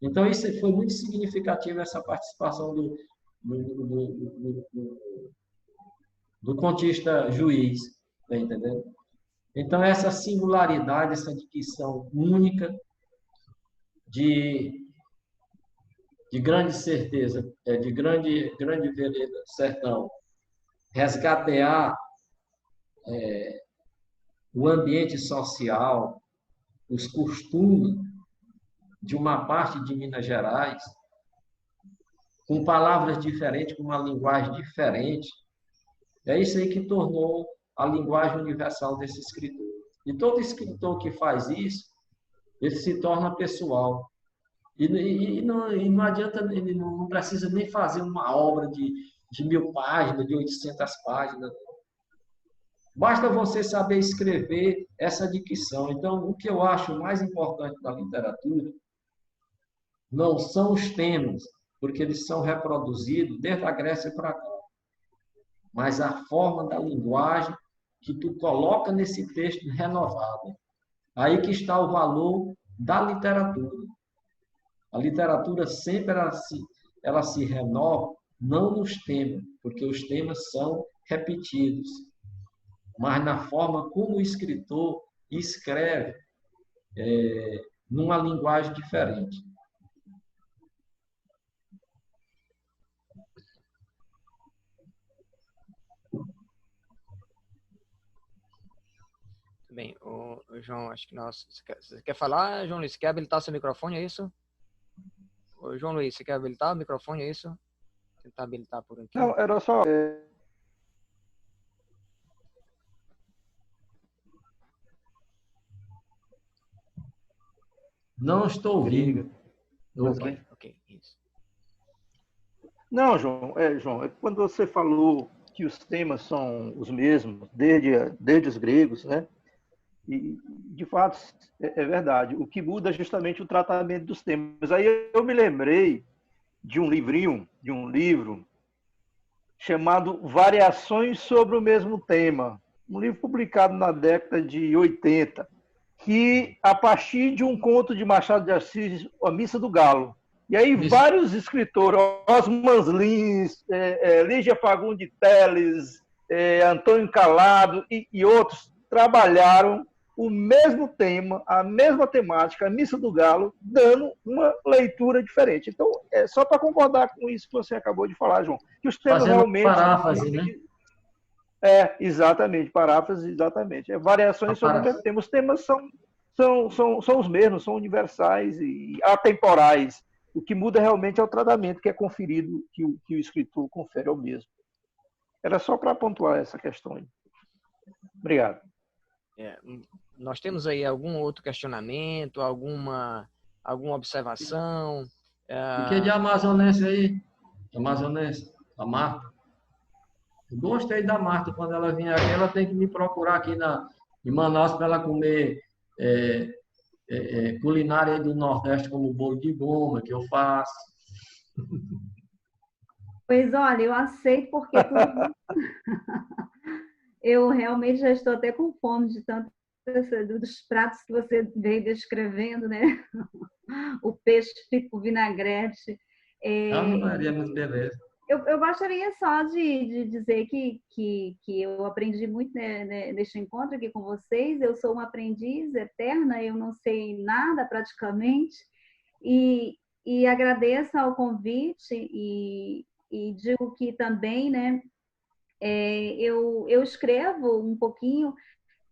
Então, isso foi muito significativo, essa participação do contista juiz, tá entendendo? Então, essa singularidade, essa dicção única, de grande certeza, de grande vereda, sertão, resgatear o ambiente social, os costumes de uma parte de Minas Gerais, com palavras diferentes, com uma linguagem diferente. É isso aí que tornou a linguagem universal desse escritor. E todo escritor que faz isso, ele se torna pessoal. E não adianta, ele não precisa nem fazer uma obra de 1000 páginas, de 800 páginas. Basta você saber escrever essa dicção. Então, o que eu acho mais importante da literatura não são os temas, porque eles são reproduzidos desde a Grécia para cá, mas a forma da linguagem que tu coloca nesse texto renovado. Aí que está o valor da literatura. A literatura sempre ela se renova, não nos temas, porque os temas são repetidos, mas na forma como o escritor escreve numa linguagem diferente.
Bem, o João, acho que você quer falar, João Luiz? Você quer habilitar seu microfone, é isso? Ô, João Luiz, você quer habilitar o microfone, é isso? Tentar habilitar por aqui.
Não, era só...
Não estou ouvindo.
Ok, isso.
Não, João, quando você falou que os temas são os mesmos desde os gregos, né? E, de fato, é verdade. O que muda é justamente o tratamento dos temas. Aí eu me lembrei de um livro chamado Variações sobre o Mesmo Tema, um livro publicado na década de 80, que, a partir de um conto de Machado de Assis, A Missa do Galo. E aí vários escritores, Osmans Lins, Lígia Fagundes Telles, Antônio Calado e outros, trabalharam o mesmo tema, a mesma temática, a Missa do Galo, dando uma leitura diferente. Então, é só para concordar com isso que você acabou de falar, João, que os temas
fazendo
realmente...
paráfrase, né?
Exatamente, paráfrase, exatamente. Variações sobre o mesmo tema. Os temas são os mesmos, são universais e atemporais. O que muda realmente é o tratamento que é conferido, que o escritor confere ao mesmo. Era só para pontuar essa questão aí. Obrigado.
Nós temos aí algum outro questionamento, alguma observação?
O que é de amazonense aí? Amazonense, a Marta. Eu gostei da Marta. Quando ela vier aqui, ela tem que me procurar aqui em Manaus para ela comer culinária do Nordeste, como bolo de goma, que eu faço.
Pois olha, eu aceito porque eu realmente já estou até com fome de tanto dos pratos que você veio descrevendo, né? O peixe com vinagrete.
Maria, muito beleza.
Eu gostaria só de dizer que eu aprendi muito, né, neste encontro aqui com vocês. Eu sou uma aprendiz eterna, eu não sei nada praticamente, e agradeço ao convite e digo que também, né, eu escrevo um pouquinho,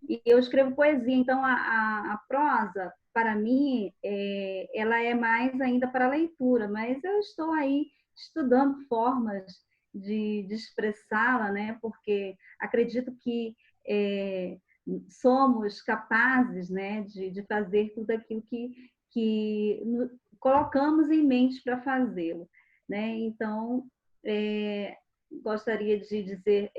e eu escrevo poesia, então a prosa, para mim, ela é mais ainda para leitura, mas eu estou aí estudando formas de expressá-la, né? Porque acredito que somos capazes, né, de fazer tudo aquilo que colocamos em mente para fazê-lo, né? Então, gostaria de dizer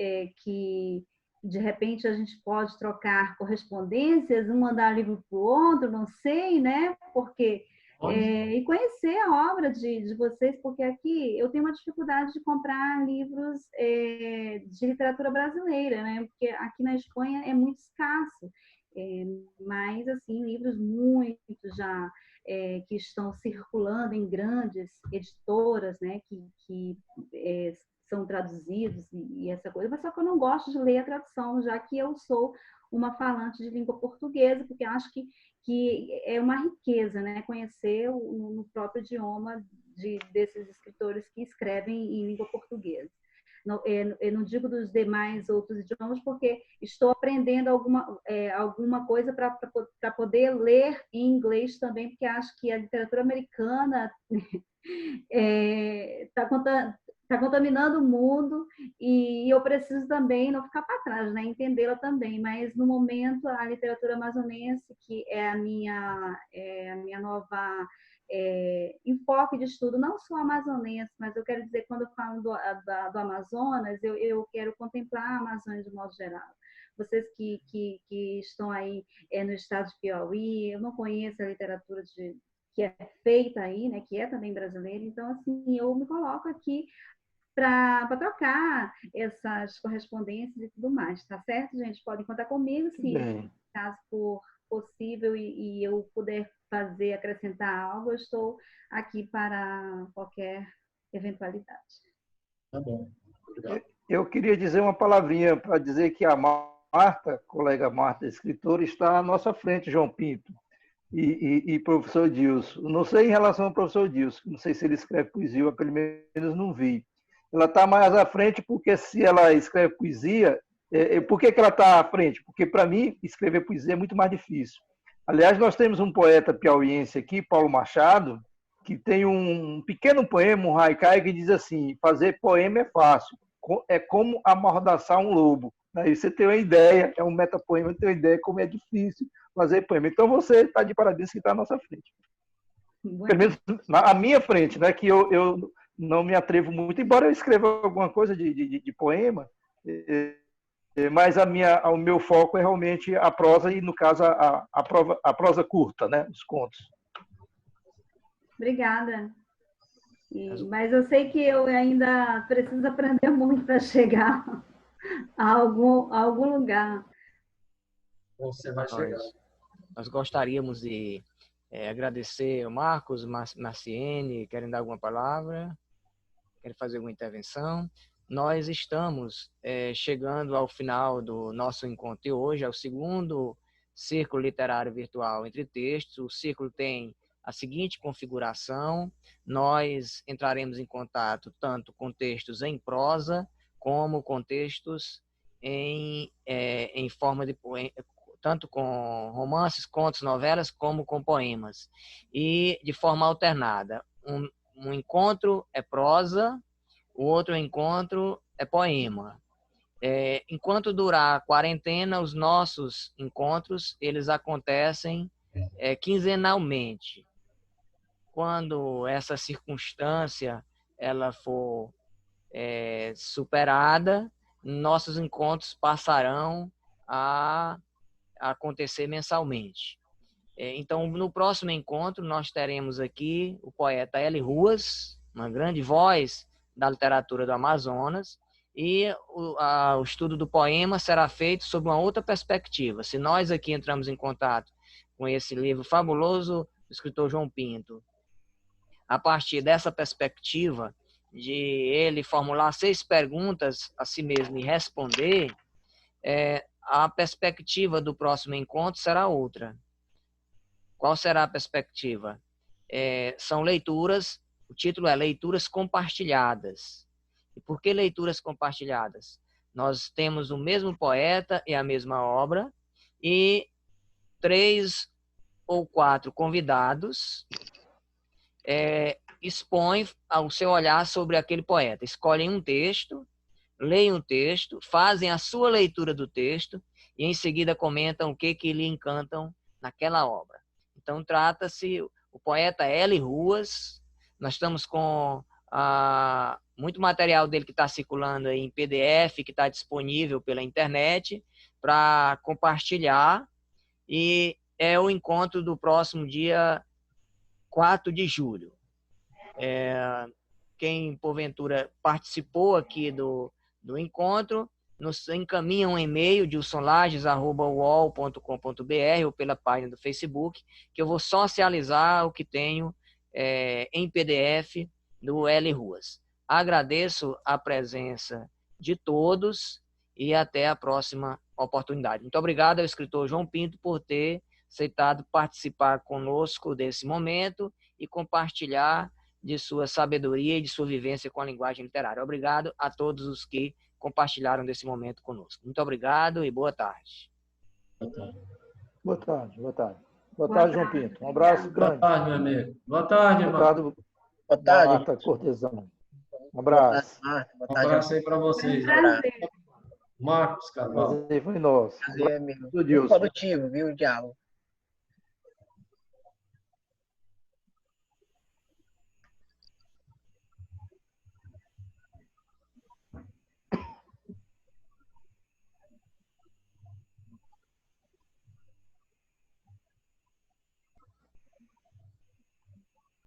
que de repente a gente pode trocar correspondências, um mandar livro para o outro, não sei, né? Porque e conhecer a obra de vocês, porque aqui eu tenho uma dificuldade de comprar livros de literatura brasileira, né? Porque aqui na Espanha é muito escasso. Mas, assim, livros muito já que estão circulando em grandes editoras, né? Que são traduzidos e essa coisa, mas só que eu não gosto de ler a tradução, já que eu sou uma falante de língua portuguesa, porque acho que é uma riqueza, né? Conhecer no próprio idioma desses escritores que escrevem em língua portuguesa. Eu não digo dos demais outros idiomas, porque estou aprendendo alguma coisa para poder ler em inglês também, porque acho que a literatura americana está contaminando o mundo e eu preciso também não ficar para trás, né? Entendê-la também. Mas, no momento, a literatura amazonense, que é a minha nova enfoque de estudo, não só amazonense, mas eu quero dizer, quando eu falo do Amazonas, eu quero contemplar a Amazônia de modo geral. Vocês que estão aí no estado de Piauí, eu não conheço a literatura que é feita aí, né, que é também brasileira, então, assim, eu me coloco aqui para trocar essas correspondências e tudo mais, tá certo, gente? Podem contar comigo, se caso for possível e eu puder acrescentar algo, eu estou aqui para qualquer eventualidade.
Tá bom. Obrigado.
Eu queria dizer uma palavrinha para dizer que a Marta, colega Marta, escritora, está à nossa frente, João Pinto, e professor Dilson. Não sei em relação ao professor Dilson, não sei se ele escreve poesia, eu pelo menos não vi. Ela está mais à frente porque se ela escreve poesia, por que ela está à frente? Porque para mim escrever poesia é muito mais difícil. Aliás, nós temos um poeta piauiense aqui, Paulo Machado, que tem um pequeno poema, um haikai, que diz assim: fazer poema é fácil, é como amordaçar um lobo. Aí você tem uma ideia, é um metapoema, tem uma ideia como é difícil fazer poema. Então você está de parabéns que está à nossa frente. Pelo menos à minha frente, né? Que eu não me atrevo muito, embora eu escreva alguma coisa de poema, mas o meu foco é realmente a prosa e, no caso, a prosa curta, né? Os contos.
Obrigada. Mas eu sei que eu ainda preciso aprender muito para chegar a algum lugar.
Você vai chegar.
Nós gostaríamos de agradecer o Marcos, Marciene, querem dar alguma palavra? Querem fazer alguma intervenção? Nós estamos chegando ao final do nosso encontro de hoje, é o segundo Círculo Literário Virtual Entre Textos. O círculo tem a seguinte configuração: nós entraremos em contato tanto com textos em prosa, como com textos em forma de poema, tanto com romances, contos, novelas, como com poemas, e de forma alternada. Um encontro é prosa, o outro encontro é poema. Enquanto durar a quarentena, os nossos encontros eles acontecem quinzenalmente. Quando essa circunstância ela for superada, nossos encontros passarão a acontecer mensalmente. Então, no próximo encontro, nós teremos aqui o poeta L. Ruas, uma grande voz da literatura do Amazonas, e o estudo do poema será feito sob uma outra perspectiva. Se nós aqui entramos em contato com esse livro fabuloso do escritor João Pinto, a partir dessa perspectiva de ele formular 6 perguntas a si mesmo e responder, a perspectiva do próximo encontro será outra. Qual será a perspectiva? São leituras, o título é Leituras Compartilhadas. E por que leituras compartilhadas? Nós temos o mesmo poeta e a mesma obra, e 3 ou 4 convidados expõem o seu olhar sobre aquele poeta. Escolhem um texto, leem o texto, fazem a sua leitura do texto e em seguida comentam o que lhe encantam naquela obra. Então trata-se, o poeta L. Ruas, nós estamos com muito material dele que está circulando aí em PDF, que está disponível pela internet para compartilhar, e é o encontro do próximo dia 4 de julho. Quem, porventura, participou aqui do encontro, nos encaminha um e-mail de usonlages@uol.com.br ou pela página do Facebook, que eu vou socializar o que tenho em PDF do L Ruas. Agradeço a presença de todos e até a próxima oportunidade. Muito obrigado ao escritor João Pinto por ter aceitado participar conosco desse momento e compartilhar de sua sabedoria e de sua vivência com a linguagem literária. Obrigado a todos os que compartilharam desse momento conosco. Muito obrigado e boa tarde.
Boa tarde, boa tarde. Boa tarde, João Pinto. Um abraço grande.
Boa tarde, meu amigo. Boa tarde, irmão.
Boa tarde.
Marta Cortesão. Um abraço.
Boa
Um
tarde.
abraço aí para vocês.
Prazer.
Marcos Carvalho.
Prazer foi nosso.
Prazer, amigo.
Do Deus.
Produtivo, viu, o diálogo.